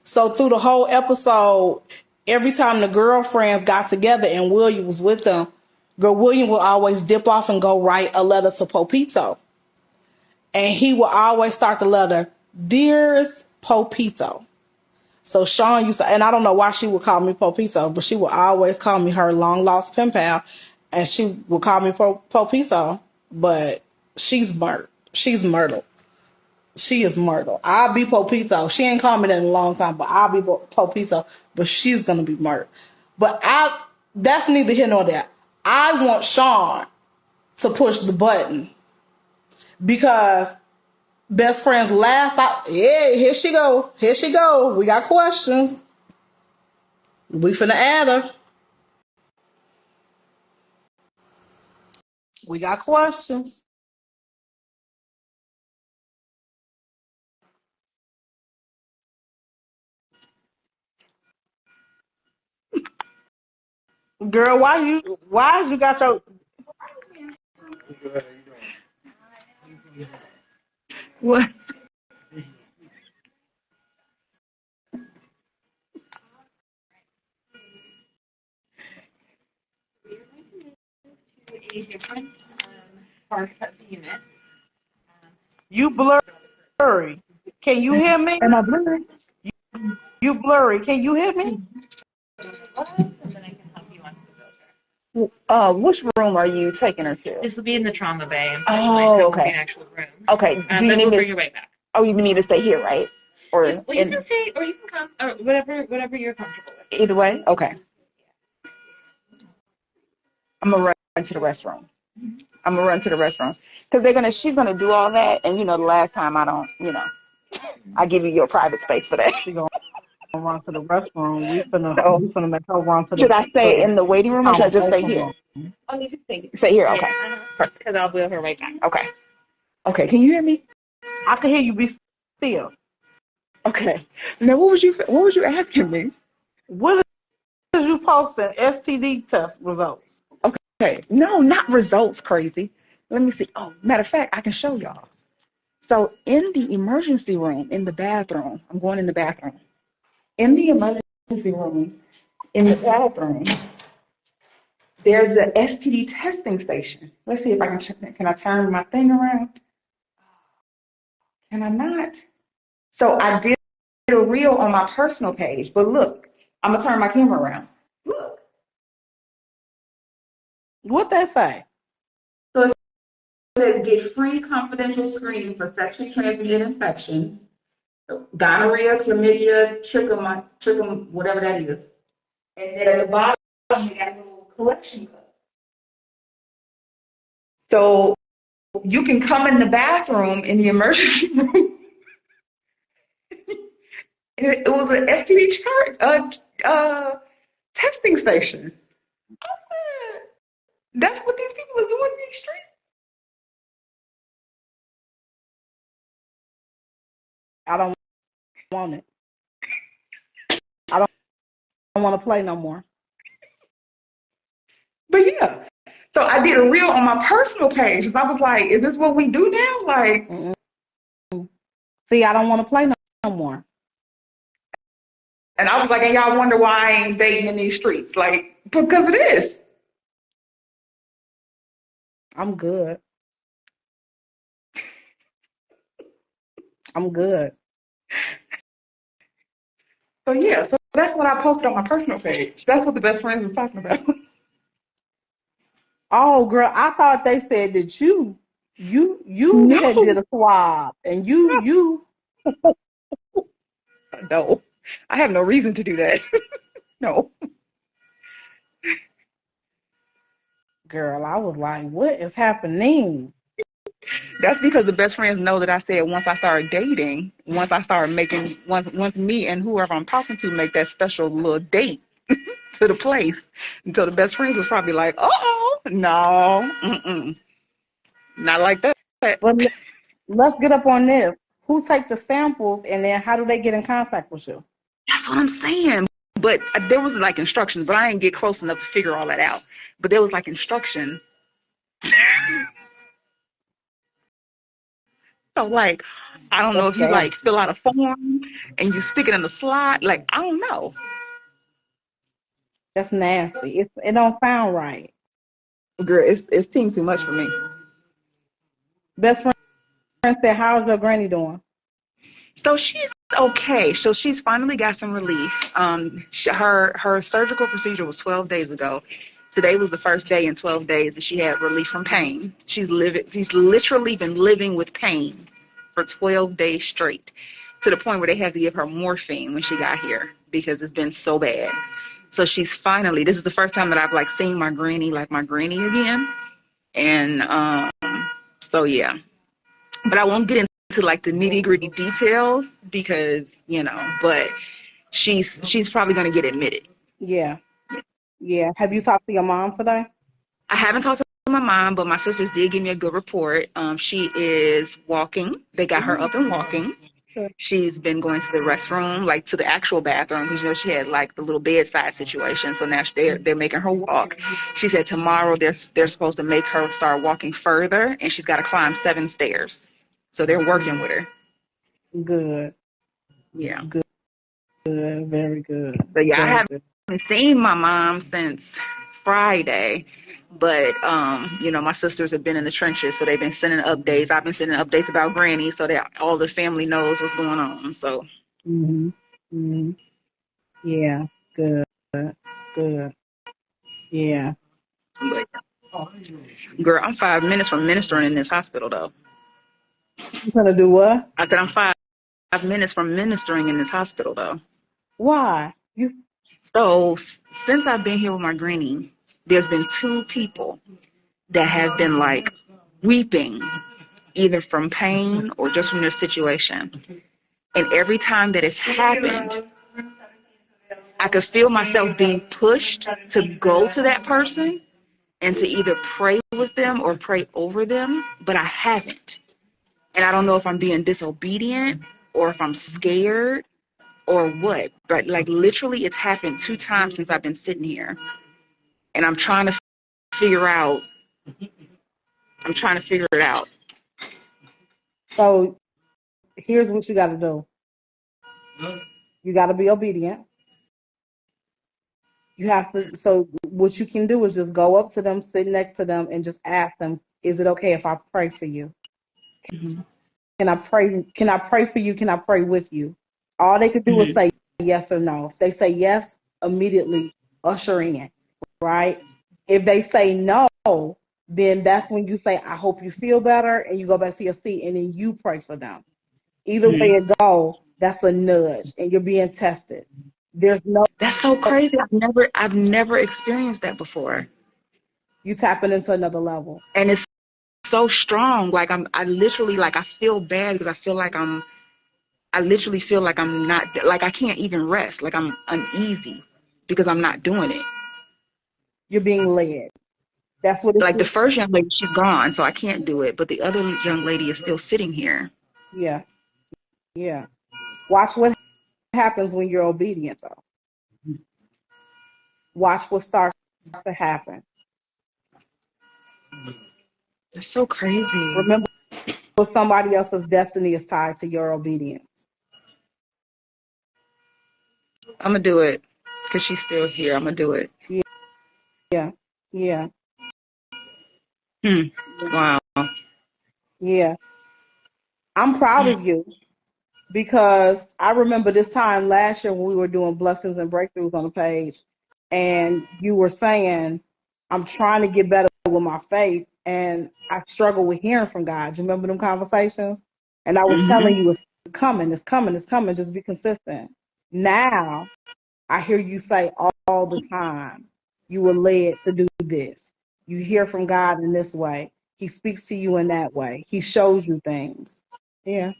So through the whole episode, every time the girlfriends got together and William was with them, girl, William would always dip off and go write a letter to Popito. And he would always start the letter, Dearest Popito. So Sean used to, and I don't know why she would call me Popito, but she would always call me her long lost pen pal. And she would call me Popito, but she's Myrtle. She is Myrtle. I'll be Popito. She ain't called me that in a long time, but I'll be Popito. But she's gonna be Myrtle. But that's neither here nor there. I want Sean to push the button because best friends last out. Yeah, here she go. We got questions. We finna add her. We got questions. Girl, why you got your what? A different part of the unit. You blurry. Can you hear me? Am I blurry? You blurry. Can you hear me? And then I can help you onto the filter. Which room are you taking her to? This will be in the trauma bay. Oh, okay. Will be an actual room. Okay. Do you then need we'll me bring you right back. Oh, you need me to stay here, right? Or Well, you can stay, or you can come, or whatever you're comfortable with. either way? Okay. I'm gonna run to the restroom. Because she's gonna do all that, and the last time I give you your private space for that. She gonna run to the restroom. We finna make her run to the. Should I stay in the waiting room or should I just stay here? Oh, you can stay. Stay here, okay. Because I'll wheel her right back. Okay. Okay. Can you hear me? I can hear you. Be still. Okay. Now, what was you asking me? What is you posting? STD test results. Okay. No, not results, crazy. Let me see. Oh, matter of fact, I can show y'all. So in the emergency room, in the bathroom, I'm going in the bathroom. In the emergency room, in the bathroom, There's a STD testing station. Let's see if I can check. Can I turn my thing around? Can I not? So I did a reel on my personal page, but look, I'm gonna turn my camera around. Look. What they say? So it says get free confidential screening for sexually transmitted infections, gonorrhea, chlamydia, trichom, whatever that is. And then at the bottom, you got a little collection code. So you can come in the bathroom in the emergency room. It was an STD testing station. I said, that's what these people are doing in these streets. I don't want it. I don't want to play no more. But yeah, so I did a reel on my personal page. I was like, is this what we do now? Like, see, I don't want to play no more. and I was like, and y'all wonder why I ain't dating in these streets? Like, because it is. I'm good. I'm good. So yeah, so that's what I posted on my personal page. That's what the best friends was talking about. Oh, girl, I thought they said that you No, had did a swab and you. no, I have no reason to do that. No. Girl, I was like, what is happening? That's because the best friends know that I said once I started dating, once I started making, once me and whoever I'm talking to make that special little date to the place. And so the best friends was probably like, oh, no, not like that. But let's get up on this. Who take the samples and then how do they get in contact with you? That's what I'm saying. But there was like instructions, but I didn't get close enough to figure all that out. But there was like instructions. So like, I don't know if you like fill out a form and you stick it in the slot. Like, I don't know. That's nasty. It don't sound right. Girl, it's team too much for me. Best friend said, how's your granny doing? So she's okay. So she's finally got some relief. Her surgical procedure was 12 days ago. Today was the first day in 12 days that she had relief from pain. She's literally been living with pain for 12 days straight, to the point where they had to give her morphine when she got here because it's been so bad. So she's finally. This is the first time that I've like seen my granny again, and so yeah. But I won't get into like the nitty gritty details because but she's probably gonna get admitted. Yeah. Yeah. Have you talked to your mom today? I haven't talked to my mom, but my sisters did give me a good report. She is walking. They got her up and walking. She's been going to the restroom, like to the actual bathroom, because she had like the little bedside situation. So now they're making her walk. She said tomorrow they're supposed to make her start walking further, and she's got to climb 7 stairs. So they're working with her. Good. Yeah. Good. Very good. So yeah, Very I haven't good. seen my mom since Friday, but my sisters have been in the trenches, so they've been sending updates. I've been sending updates about Granny, so that all the family knows what's going on. So. Yeah. Good. Good. Yeah. But, girl, I'm 5 minutes from ministering in this hospital, though. You gonna do what? I said I'm 5 minutes from ministering in this hospital, though. Why? So since I've been here with my granny, there's been 2 people that have been like weeping, either from pain or just from their situation. And every time that it's happened, I could feel myself being pushed to go to that person and to either pray with them or pray over them, but I haven't. And I don't know if I'm being disobedient or if I'm scared or what. But like literally it's happened 2 times since I've been sitting here. And I'm trying to figure out. I'm trying to figure it out. So here's what you got to do. You got to be obedient. You have to. So what you can do is just go up to them, sit next to them, and just ask them, "Is it okay if I pray for you? Mm-hmm. Can I pray? Can I pray for you? Can I pray with you?" All they could do is Mm-hmm. say yes or no. If they say yes, immediately usher in, right? If they say no, then that's when you say, "I hope you feel better," and you go back to your seat, and then you pray for them. Either way Mm-hmm. it go, that's a nudge, and you're being tested. There's no That's so crazy. I've never experienced that before. you tapping into another level. And it's so strong. Like I literally like I feel bad because I literally feel like I'm not like I can't even rest. Like I'm uneasy because I'm not doing it. You're being led. That's what Like the it's. first young lady, she's gone, so I can't do it. But the other young lady is still sitting here. Yeah, yeah. Watch what happens when you're obedient, though. Watch what starts to happen. That's so crazy. Remember, somebody else's destiny is tied to your obedience. I'm gonna do it because she's still here. I'm gonna do it. Yeah, yeah, Hmm. Wow. yeah. I'm proud of you because I remember this time last year when we were doing blessings and breakthroughs on the page, and you were saying, "I'm trying to get better with my faith," and I struggle with hearing from God. You remember them conversations? And I was telling Mhm. you, it's coming, it's coming, it's coming. Just be consistent. Now I hear you say all the time, you were led to do this. You hear from God in this way. He speaks to you in that way. He shows you things. Yeah.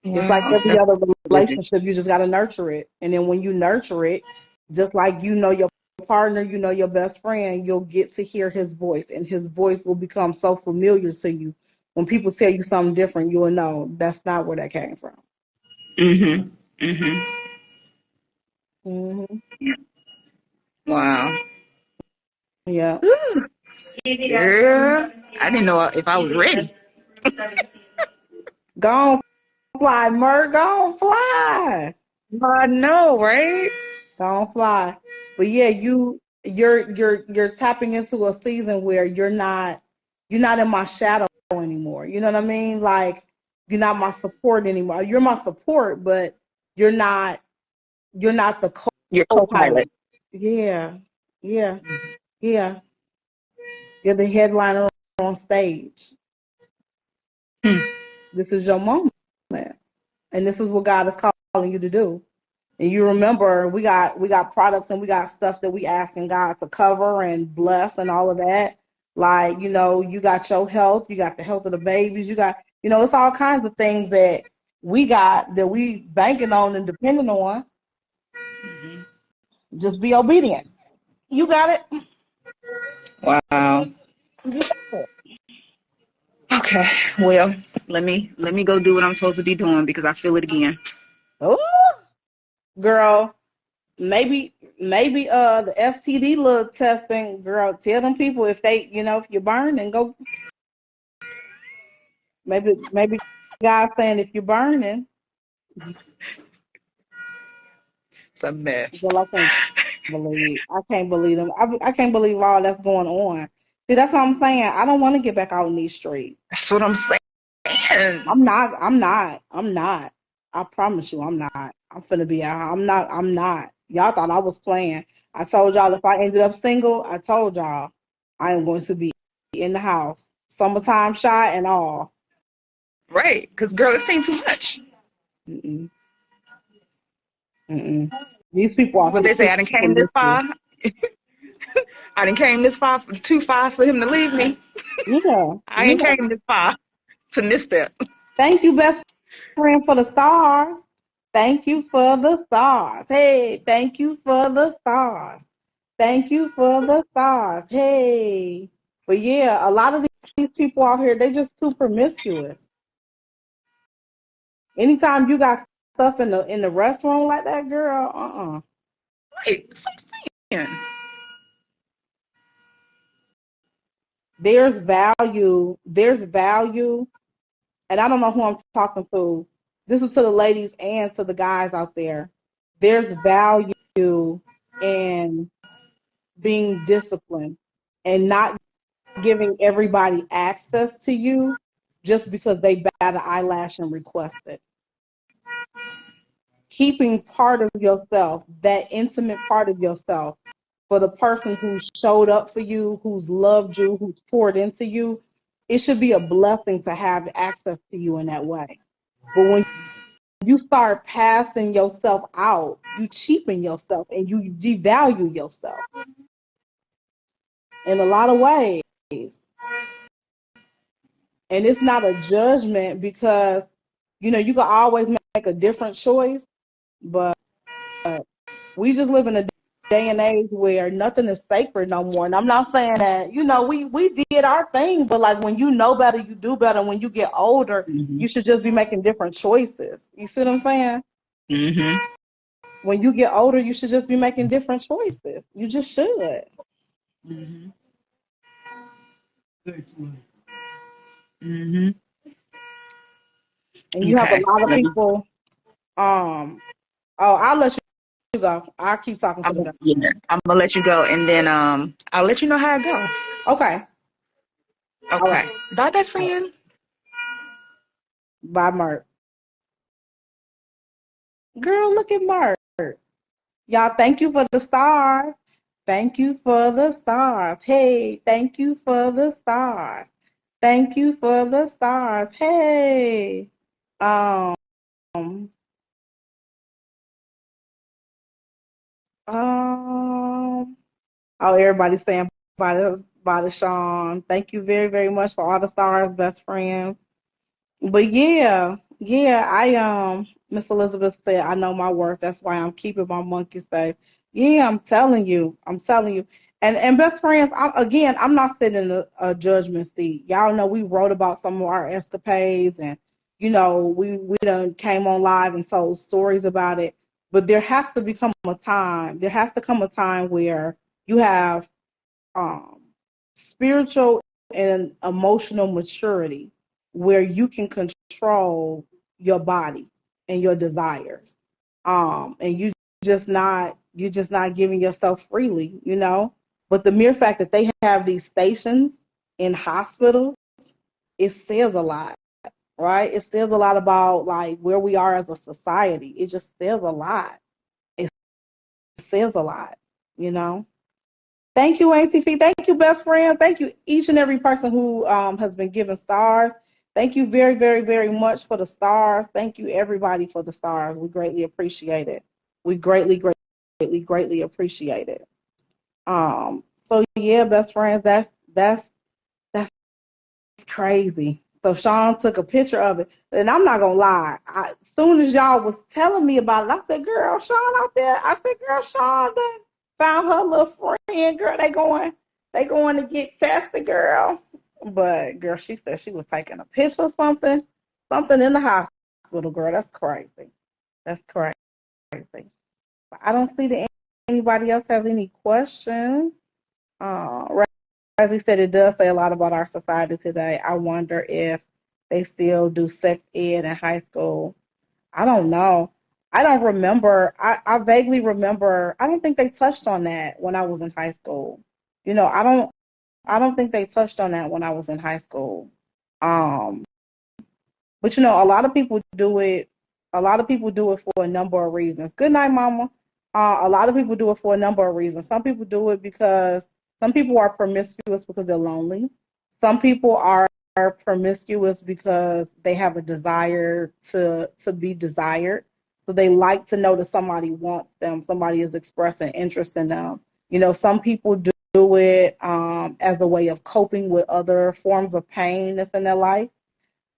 It's like Wow. every That's other good. relationship. You just got to nurture it. And then when you nurture it, just like you know your partner, you know your best friend, you'll get to hear his voice. And his voice will become so familiar to you. When people tell you something different, you will know that's not where that came from. Mhm. Mhm. Hmm. Wow. Yeah. Whew. Yeah. I didn't know if I was ready. Go on, fly, Merc. Go on, fly. I know, right? Don't fly. But yeah, you're tapping into a season where you're not in my shadow anymore. You know what I mean? Like you're not my support anymore. You're my support, but you're not the Your co-pilot. co-pilot. Yeah. Yeah. Yeah. You're the headliner on stage. Hmm. This is your moment. And this is what God is calling you to do. And you remember we got products and we got stuff that we asking God to cover and bless and all of that. Like, you got your health, you got the health of the babies, you got, it's all kinds of things that we got that we banking on and depending on. Just be obedient. You got it. Wow. You got it. Okay. Well, let me go do what I'm supposed to be doing because I feel it again. Ooh, girl, maybe the STD little testing, girl, tell them people if they, if you burn and go. Maybe God's saying if you're burning, It's a mess. well, I can't believe them. I can't believe all that's going on. See, that's what I'm saying. I don't want to get back out in these streets. That's what I'm saying. I'm not. I promise you, I'm not. I'm finna be out. I'm not. Y'all thought I was playing. I told y'all if I ended up single, I told y'all I am going to be in the house, summertime shy and all. Right. Because, girl, it's saying too much. Mm-mm, mm-mm. These people are What they say, too I done came this promiscuous. far. I done came this far, too far for him to leave me. Yeah, I ain't yeah. came this far to misstep. Thank you, best friend, for the stars. Thank you for the stars. Hey, thank you for the stars. Thank you for the stars. Hey. But yeah, a lot of these people out here, they just too promiscuous. Anytime you got stuff in the restroom like that, girl, Right. That's what I'm saying. There's value, and I don't know who I'm talking to. This is to the ladies and to the guys out there. There's value you in being disciplined and not giving everybody access to you just because they bat an eyelash and request it. Keeping part of yourself, that intimate part of yourself, for the person who showed up for you, who's loved you, who's poured into you, it should be a blessing to have access to you in that way. But when you start passing yourself out, you cheapen yourself and you devalue yourself in a lot of ways. And it's not a judgment because, you can always make a different choice, but we just live in a day and age where nothing is sacred no more. And I'm not saying that, we did our thing, but like when you know better, you do better. When you get older, you should just be making different choices. You see what I'm saying? Mhm. When you get older, you should just be making different choices. You just should. Mhm. Mhm. And you have a Okay. lot of people. I'll let you go. I'll keep talking to the guy. I'm gonna let you go, and then I'll let you know how it goes. Okay. All right. Okay. Bye, best All right. friend. Bye, Mark. Girl, look at Mark. Y'all, thank you for the stars. Thank you for the stars. Hey, thank you for the stars. Thank you for the stars. Hey. Um, um, oh, everybody's saying bye to Sean. Thank you very, very much for all the stars, best friend. But yeah, Miss Elizabeth said, I know my worth. That's why I'm keeping my monkey safe. Yeah, I'm telling you. And best friends, I'm not sitting in a judgment seat. Y'all know we wrote about some of our escapades, and we done came on live and told stories about it. But there has to become a time. There has to come a time where you have um, spiritual and emotional maturity where you can control your body and your desires. And you're just not giving yourself freely. But the mere fact that they have these stations in hospitals, it says a lot, right? It says a lot about like where we are as a society. It just says a lot. It says a lot, you know. Thank you, ACP. Thank you, best friend. Thank you, each and every person who has been given stars. Thank you very, very, very much for the stars. Thank you, everybody, for the stars. We greatly appreciate it. We greatly, greatly, greatly appreciate it. So yeah, best friends, that's crazy. So Sean took a picture of it, and I'm not gonna lie. As soon as y'all was telling me about it, I said, "Girl, Sean out there." I said, "Girl, Sean done found her little friend. Girl, they going to get tested, girl." But girl, she said she was taking a picture of something in the hospital. Girl, that's crazy. That's crazy. But I don't see that anybody else have any questions. Right. As he said, it does say a lot about our society today. I wonder if they still do sex ed in high school. I don't know. I don't remember. I vaguely remember. I don't think they touched on that when I was in high school. I don't think they touched on that when I was in high school. Um, but a lot of people do it. A lot of people do it for a number of reasons. Good night, Mama. A lot of people do it for a number of reasons. Some people do it because some people are promiscuous because they're lonely. Some people are promiscuous because they have a desire to be desired. So they like to know that somebody wants them, somebody is expressing interest in them. Some people do it as a way of coping with other forms of pain that's in their life.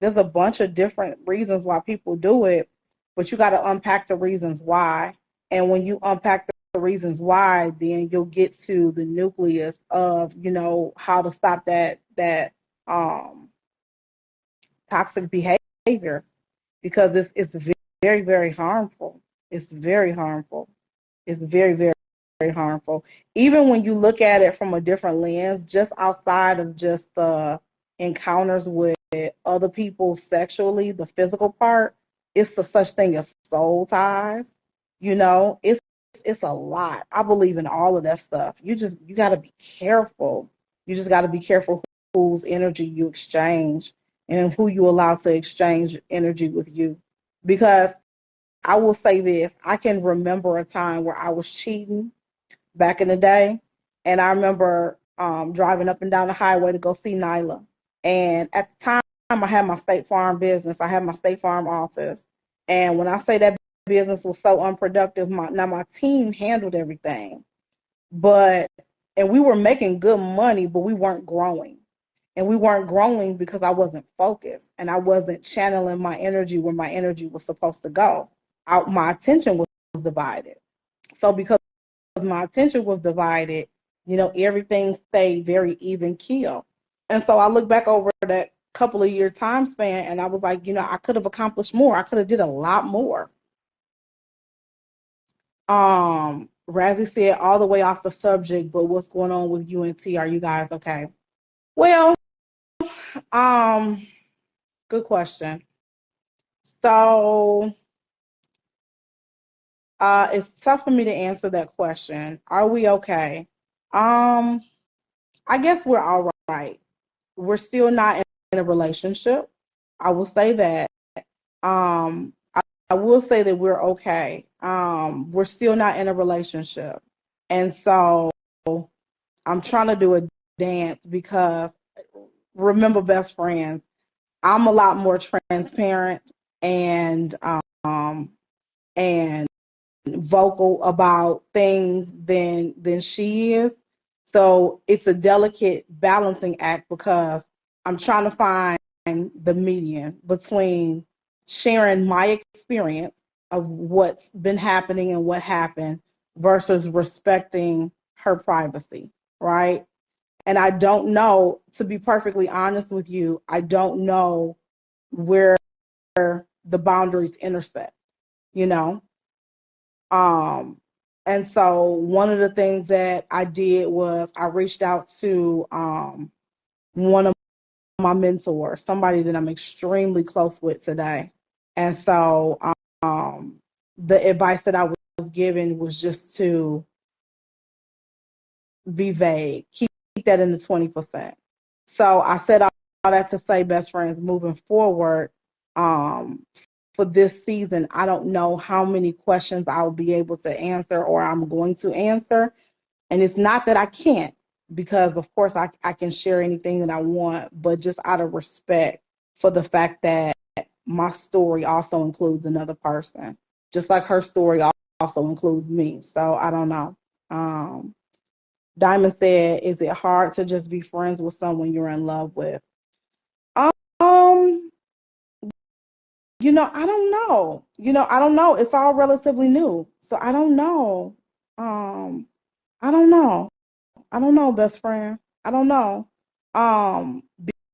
There's a bunch of different reasons why people do it, but you got to unpack the reasons why. And when you unpack the reasons why, then you'll get to the nucleus of, how to stop that um, toxic behavior because it's very, very harmful. It's very harmful. It's very, very, very harmful. Even when you look at it from a different lens, just outside of just the encounters with other people sexually, the physical part, it's the such thing as soul ties. It's it's a lot. I believe in all of that stuff. You got to be careful. You just got to be careful whose energy you exchange and who you allow to exchange energy with you. Because I will say this, I can remember a time where I was cheating back in the day, and I remember driving up and down the highway to go see Nyla. And at the time, I had my State Farm business. I had my State Farm office. And when I say that business was so unproductive, my team handled everything. And we were making good money, but we weren't growing. And we weren't growing because I wasn't focused and I wasn't channeling my energy where my energy was supposed to go. My attention was divided. So because my attention was divided, everything stayed very even keel. And so I look back over that couple of year time span and I was like, I could have accomplished more. I could have did a lot more. Razzie said all the way off the subject, but what's going on with UNT? Are you guys okay? Well, good question. So, it's tough for me to answer that question. Are we okay? I guess we're all right. We're still not in a relationship. I will say that. I will say that we're okay. We're still not in a relationship. And so I'm trying to do a dance because remember, best friends, I'm a lot more transparent and and vocal about things than she is. So it's a delicate balancing act because I'm trying to find the median between sharing my experience of what's been happening and what happened versus respecting her privacy, right? And I don't know, to be perfectly honest with you, I don't know where the boundaries intersect, you know? And so one of the things that I did was I reached out to one of my mentors, somebody that I'm extremely close with today. And so the advice that I was given was just to be vague, keep that in the 20%. So I said all that to say, best friends, moving forward, for this season, I don't know how many questions I'll be able to answer or I'm going to answer. And it's not that I can't, because of course I can share anything that I want, but just out of respect for the fact that my story also includes another person, just like her story also includes me. So I don't know. Diamond said, is it hard to just be friends with someone you're in love with? Um, I don't know. I don't know. It's all relatively new. So I don't know. I don't know. I don't know, best friend. I don't know.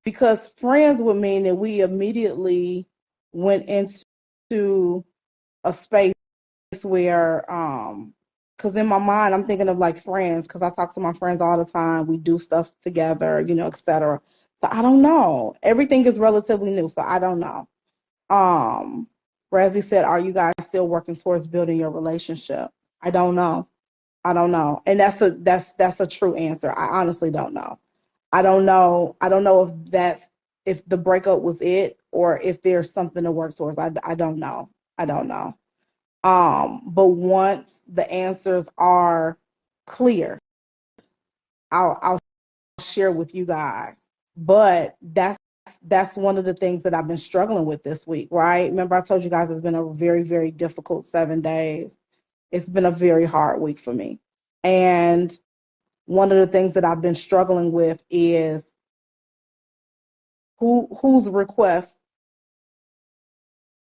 Because friends would mean that we immediately went into a space where, because in my mind, I'm thinking of like friends, because I talk to my friends all the time. We do stuff together, etc. So I don't know. Everything is relatively new, so I don't know. Razzie said, "Are you guys still working towards building your relationship?" I don't know. I don't know, and that's a true answer. I honestly don't know. I don't know. I don't know if the breakup was it or if there's something to work towards. I don't know. I don't know. But once the answers are clear, I'll share with you guys. But that's one of the things that I've been struggling with this week, right? Remember, I told you guys it's been a very, very difficult 7 days. It's been a very hard week for me. And one of the things that I've been struggling with is whose request,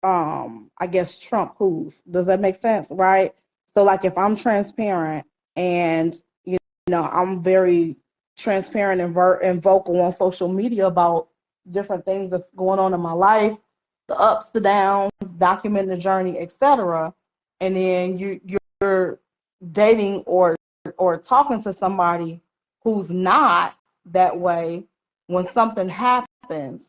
I guess Trump whose. Does that make sense, right? So like if I'm transparent and I'm very transparent and vocal on social media about different things that's going on in my life, the ups, the downs, documenting the journey, etc. And then you're dating or talking to somebody who's not that way. When something happens,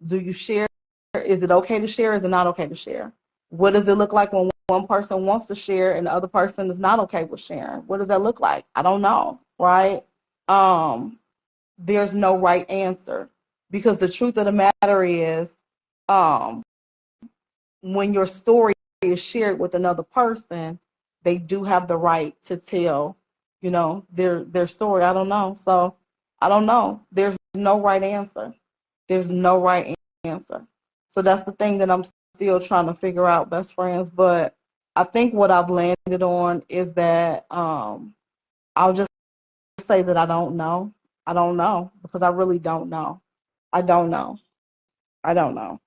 do you share? Is it okay to share? Is it not okay to share? What does it look like when one person wants to share and the other person is not okay with sharing. What does that look like? I don't know, right? There's no right answer, because the truth of the matter is, um, when your story is shared with another person, they do have the right to tell, their story. I don't know. So I don't know. There's no right answer. There's no right answer. So that's the thing that I'm still trying to figure out, best friends. But I think what I've landed on is that I'll just say that I don't know. I don't know, because I really don't know. I don't know. I don't know.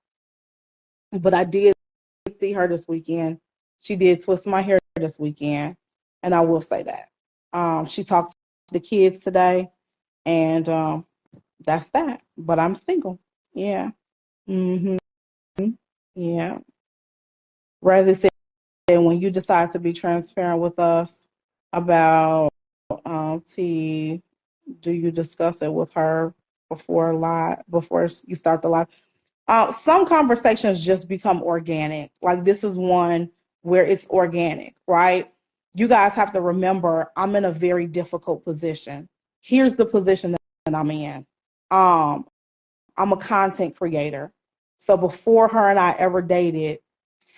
But I did see her this weekend. She did twist my hair this weekend, and I will say that. She talked to the kids today, and that's that. But I'm single. Yeah. Mhm. Yeah. Razzie said, when you decide to be transparent with us about T, do you discuss it with her before you start the live? Some conversations just become organic. Like, this is one where it's organic, right? You guys have to remember, I'm in a very difficult position. Here's the position that I'm in. Um, I'm a content creator. So before her and I ever dated,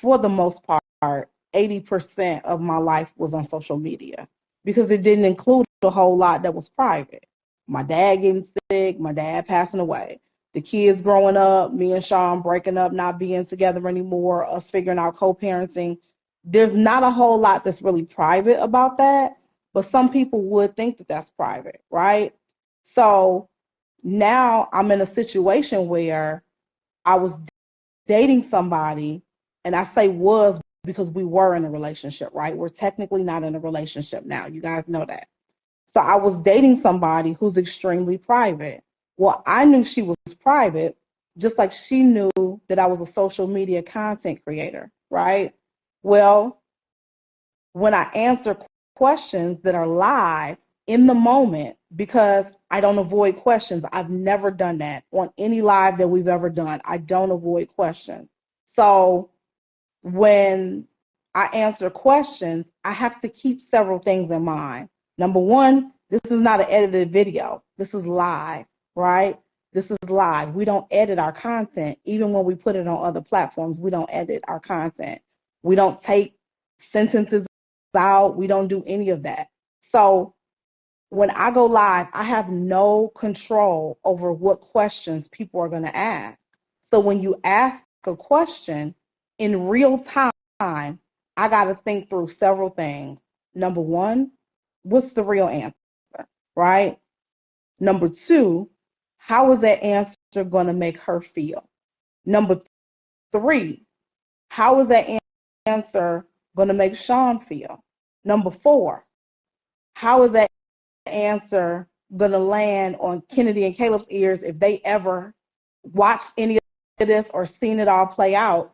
for the most part, 80% of my life was on social media, because it didn't include a whole lot that was private. My dad getting sick, my dad passing away, the kids growing up, me and Sean breaking up, not being together anymore, us figuring out co-parenting. There's not a whole lot that's really private about that, but some people would think that that's private, right? So now I'm in a situation where I was dating somebody, and I say was because we were in a relationship, right? We're technically not in a relationship now. You guys know that. So I was dating somebody who's extremely private. Well, I knew she was private, just like she knew that I was a social media content creator, right? Well, when I answer questions that are live in the moment, because I don't avoid questions. I've never done that on any live that we've ever done. I don't avoid questions. So when I answer questions, I have to keep several things in mind. Number one, this is not an edited video. This is live, right? This is live. We don't edit our content. Even when we put it on other platforms, we don't edit our content. We don't take sentences out. We don't do any of that. So when I go live, I have no control over what questions people are going to ask. So when you ask a question in real time, I got to think through several things. Number one, what's the real answer, right? Number two, how is that answer going to make her feel? Number three, how is that answer going to make Sean feel? Number four, how is that answer going to land on Kennedy and Caleb's ears if they ever watched any of this or seen it all play out?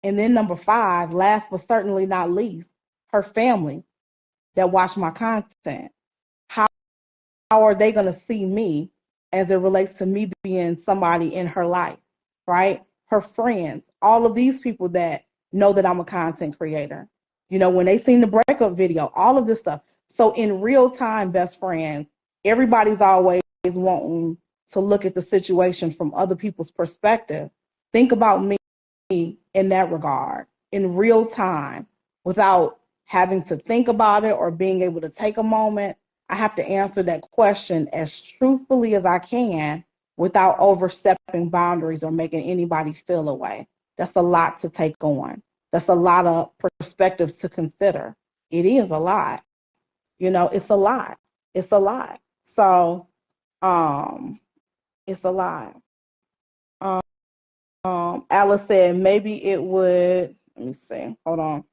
And then number five, last but certainly not least, her family that watch my content. How are they going to see me as it relates to me being somebody in her life, right? Her friends, all of these people that know that I'm a content creator. When they seen the breakup video, all of this stuff. So in real time, best friends, everybody's always wanting to look at the situation from other people's perspective. Think about me in that regard, in real time, without having to think about it or being able to take a moment. I have to answer that question as truthfully as I can without overstepping boundaries or making anybody feel away. That's a lot to take on. That's a lot of perspectives to consider. It is a lot. It's a lot. It's a lot. So, it's a lot. Alice said maybe it would. Let me see. Hold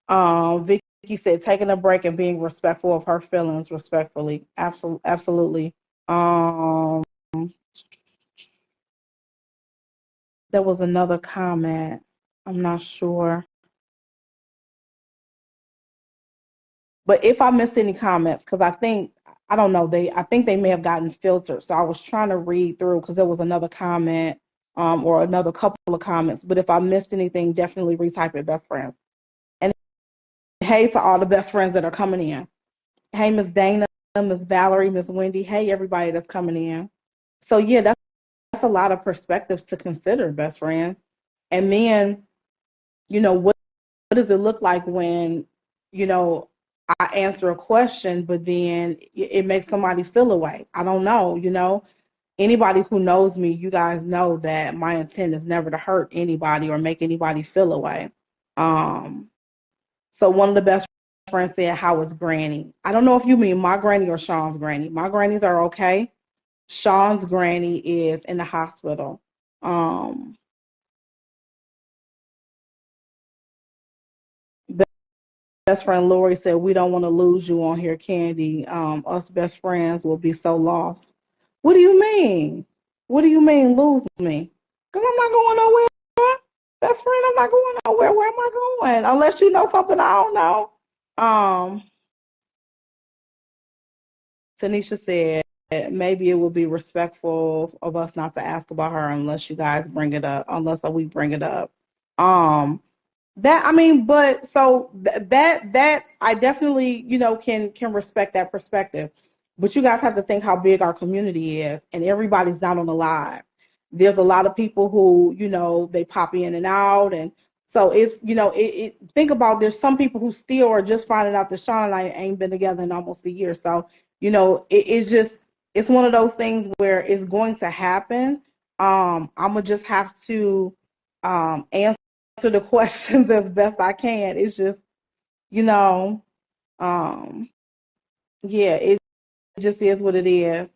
on. Vicky said taking a break and being respectful of her feelings, respectfully. Absolutely. There was another comment. I'm not sure. But if I missed any comments, because I don't know, I think they may have gotten filtered. So I was trying to read through, because there was another comment or another couple of comments, but if I missed anything, definitely retype it, best friends. And hey to all the best friends that are coming in. Hey, Miss Dana, Miss Valerie, Miss Wendy. Hey, everybody that's coming in. So yeah, that's a lot of perspectives to consider, best friends. And then, what does it look like when, you know, I answer a question, but then it makes somebody feel away? I don't know. Anybody who knows me, you guys know that my intent is never to hurt anybody or make anybody feel away. Um, so one of the best friends said, "How is Granny?" I don't know if you mean my granny or Sean's granny. My grannies are okay. Sean's granny is in the hospital. Um, Best friend Lori said, "We don't want to lose you on here, Candy. Us best friends will be so lost." What do you mean? What do you mean lose me? Because I'm not going nowhere. Best friend, I'm not going nowhere. Where am I going? Unless you know something I don't know. Um, Tanisha said, maybe it would be respectful of us not to ask about her unless you guys bring it up, unless we bring it up. Um, That I mean, but so that I definitely can respect that perspective, but you guys have to think how big our community is, and everybody's not on the live. There's a lot of people who they pop in and out, and so it's think about there's some people who still are just finding out that Sean and I ain't been together in almost a year, so it's just it's one of those things where it's going to happen. I'm gonna just have to answer the questions as best I can. It's just, you know, um, yeah, it just is what it is.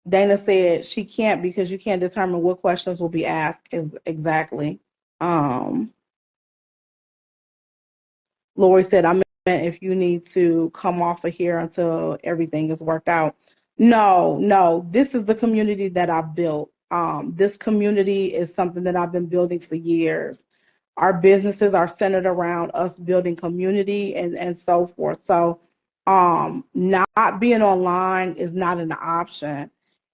Dana said she can't because you can't determine what questions will be asked exactly. Um, Lori said, I meant if you need to come off of here until everything is worked out. No, no, this is the community that I've built. This community is something that I've been building for years. Our businesses are centered around us building community and so forth. So not being online is not an option.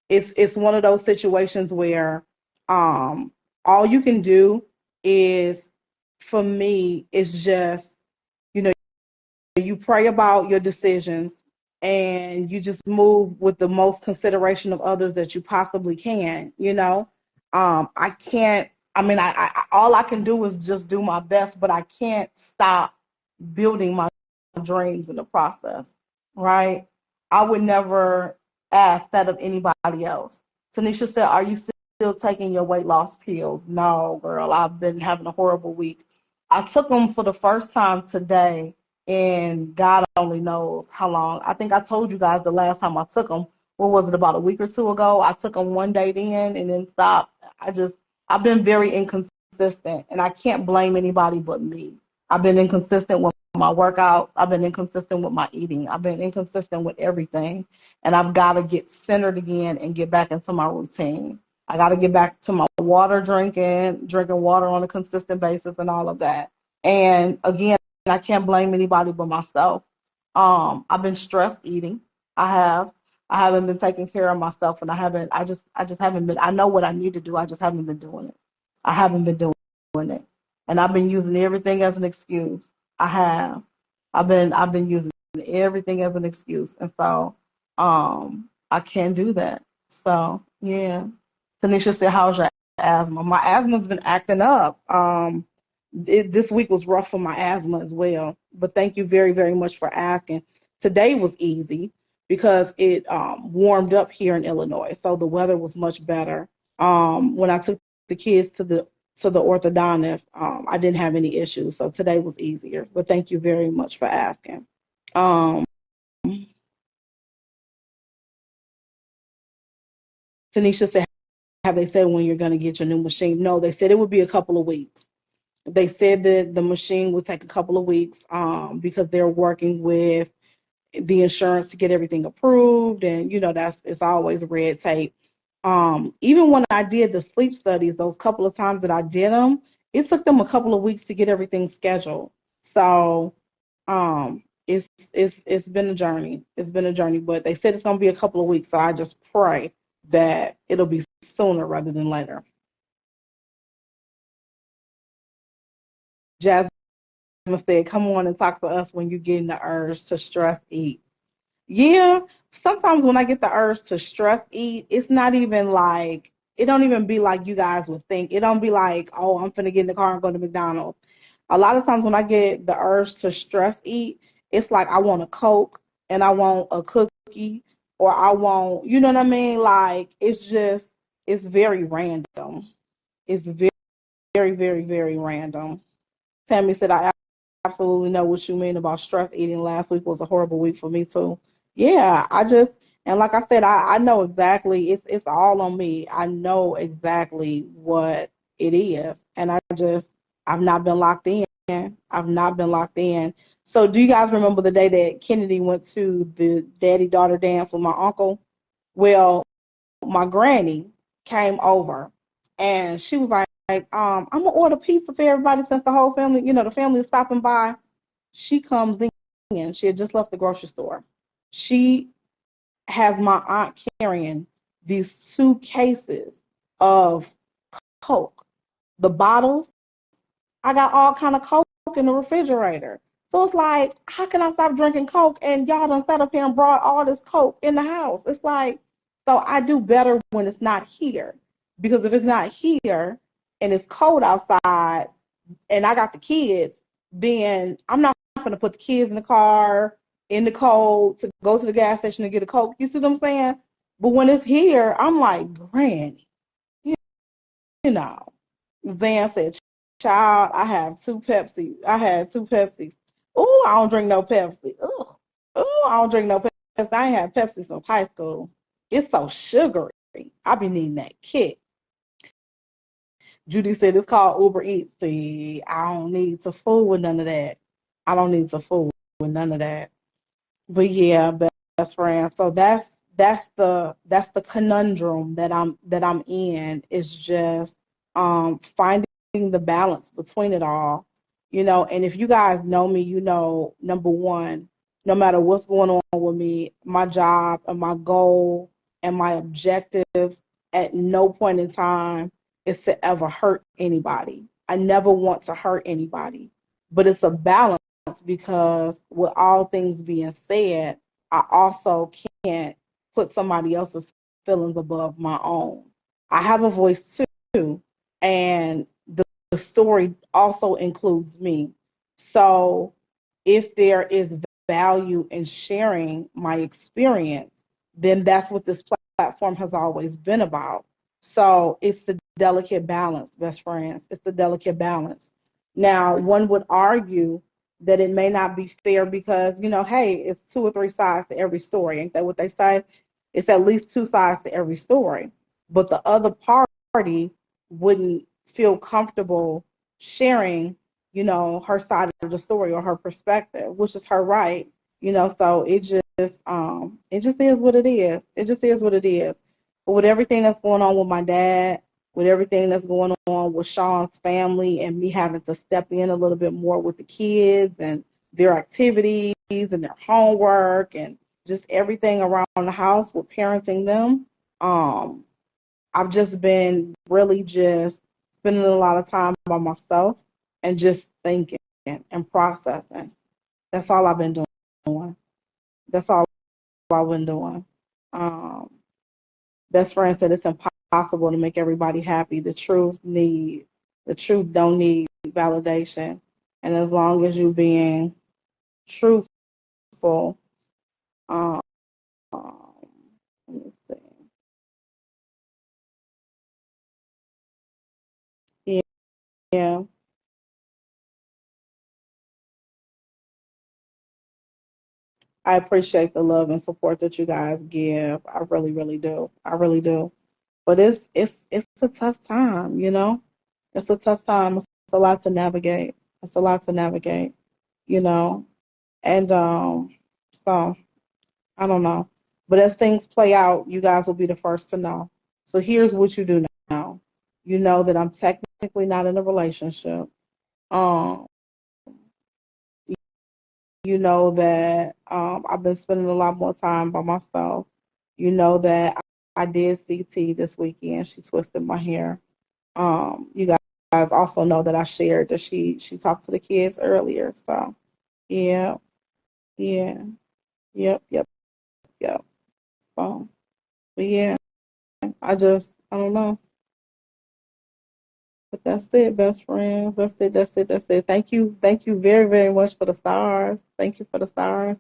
It's one of those situations where all you can do is for me is just you know you pray about your decisions and you just move with the most consideration of others that you possibly can. I can't. I mean, I all I can do is just do my best, but I can't stop building my dreams in the process, right? I would never ask that of anybody else. Tanisha said, "Are you still taking your weight loss pills?" No, girl, I've been having a horrible week. I took them for the first time today, and God only knows how long. I think I told you guys the last time I took them. What was it, about a week or two ago? I took them one day then and then stopped. I've been very inconsistent, and I can't blame anybody but me. I've been inconsistent with my workouts. I've been inconsistent with my eating. I've been inconsistent with everything, and I've got to get centered again and get back into my routine. I got to get back to my water drinking water on a consistent basis and all of that. And again, I can't blame anybody but myself. I've been stress eating. I have. I haven't been taking care of myself, and I just haven't been. I know what I need to do. I just haven't been doing it. I haven't been doing it, and I've been using everything as an excuse. I have. I've been using everything as an excuse, and so I can't do that. So yeah. Tanisha said, "How's your asthma?" My asthma's been acting up. This week was rough for my asthma as well. But thank you very, very much for asking. Today was easy because it warmed up here in Illinois, so the weather was much better. When I took the kids to the orthodontist, I didn't have any issues, so today was easier. But thank you very much for asking. Um, Tanisha said, "Have they said when you're going to get your new machine?" No, they said it would be a couple of weeks. They said that the machine would take a couple of weeks because they're working with the insurance to get everything approved, and that's it's always red tape. Even when I did the sleep studies, those couple of times that I did them, it took them a couple of weeks to get everything scheduled. So it's been a journey. It's been a journey, but they said it's gonna be a couple of weeks. So I just pray that it'll be sooner rather than later. Jasmine said, come on and talk to us when you get in the urge to stress eat. Yeah, sometimes when I get the urge to stress eat, it's not even like, it don't even be like you guys would think. It don't be like, oh, I'm finna get in the car and go to McDonald's. A lot of times when I get the urge to stress eat, it's like I want a Coke and I want a cookie or I want, you know what I mean? Like, it's just, it's very random. It's very, very, very random. Tammy said, I absolutely know what you mean about stress eating. Last week was a horrible week for me too. Yeah, I just, and like I said, I know exactly, it's all on me. I know exactly what it is. And I've not been locked in. I've not been locked in. So do you guys remember the day that Kennedy went to the daddy daughter dance with my uncle? Well, my granny came over and she was like, I'm gonna order pizza for everybody since the whole family, the family is stopping by. She comes in. She had just left the grocery store. She has my aunt carrying these suitcases of Coke. The bottles, I got all kind of Coke in the refrigerator. So it's like, how can I stop drinking Coke and y'all done sat up here and brought all this Coke in the house? It's like, so I do better when it's not here. Because if it's not here and it's cold outside and I got the kids, then I'm not going to put the kids in the car in the cold to go to the gas station to get a Coke. You see what I'm saying? But when it's here, I'm like, Granny, you know. Zan said, child, I have two Pepsi. I had two Pepsis. Oh, I don't drink no Pepsi. Oh, I don't drink no Pepsi. I ain't had Pepsi since high school. It's so sugary. I be needing that kick. Judy said it's called Uber Eats. See, I don't need to fool with none of that. I don't need to fool with none of that. But yeah, best friend. So that's the conundrum that I'm in. Is just finding the balance between it all. And if you guys know me, number one, no matter what's going on with me, my job and my goal and my objective at no point in time is to ever hurt anybody. I never want to hurt anybody. But it's a balance because with all things being said, I also can't put somebody else's feelings above my own. I have a voice too, and the story also includes me. So if there is value in sharing my experience, then that's what this platform has always been about. So it's the delicate balance, best friends. It's the delicate balance. Now, one would argue that it may not be fair because, hey, it's two or three sides to every story. Ain't that what they say? It's at least two sides to every story. But the other party wouldn't feel comfortable sharing, her side of the story or her perspective, which is her right. So it just is what it is. It just is what it is. But with everything that's going on with my dad, with everything that's going on with Sean's family and me having to step in a little bit more with the kids and their activities and their homework and just everything around the house with parenting them, I've just been really just spending a lot of time by myself and just thinking and processing. That's all I've been doing. That's all I've been doing. Um, Best friend said it's impossible to make everybody happy. The truth don't need validation. And as long as you being truthful, um, let me see. Yeah, I appreciate the love and support that you guys give. I really, really do. I really do. But it's a tough time. It's a tough time. It's a lot to navigate. It's a lot to navigate, you know. And so I don't know. But as things play out, you guys will be the first to know. So here's what you do now. You know that I'm technically not in a relationship. Um, you know that I've been spending a lot more time by myself. You know that I did CT this weekend. She twisted my hair. You also know that I shared that she talked to the kids earlier. So yeah, yeah, yep. So but yeah, I don't know. But that's it, best friends. That's it. Thank you very, very much for the stars. Thank you for the stars.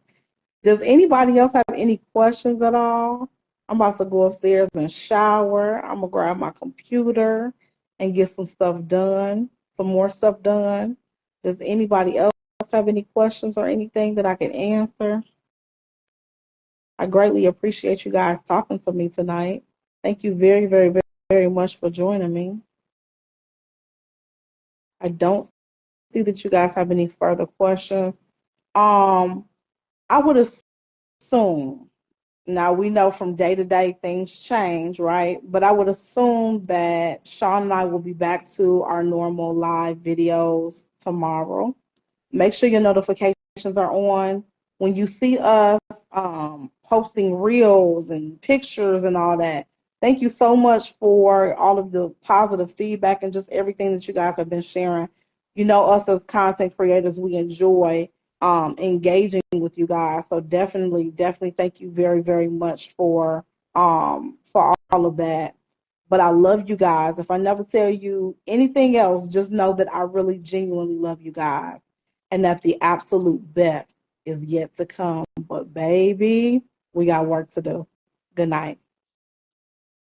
Does anybody else have any questions at all? I'm about to go upstairs and shower. I'm gonna grab my computer and get some stuff done, some more stuff done. Does anybody else have any questions or anything that I can answer? I greatly appreciate you guys talking to me tonight. Thank you very, very, very, very much for joining me. I don't see that you guys have any further questions. Um, I would assume, now we know from day to day things change, right? But I would assume that Sean and I will be back to our normal live videos tomorrow. Make sure your notifications are on. When you see us posting reels and pictures and all that, thank you so much for all of the positive feedback and just everything that you guys have been sharing. You know, us as content creators, we enjoy engaging with you guys. So definitely thank you very, very much for all of that. But I love you guys. If I never tell you anything else, just know that I really genuinely love you guys and that the absolute best is yet to come. But baby, we got work to do. Good night.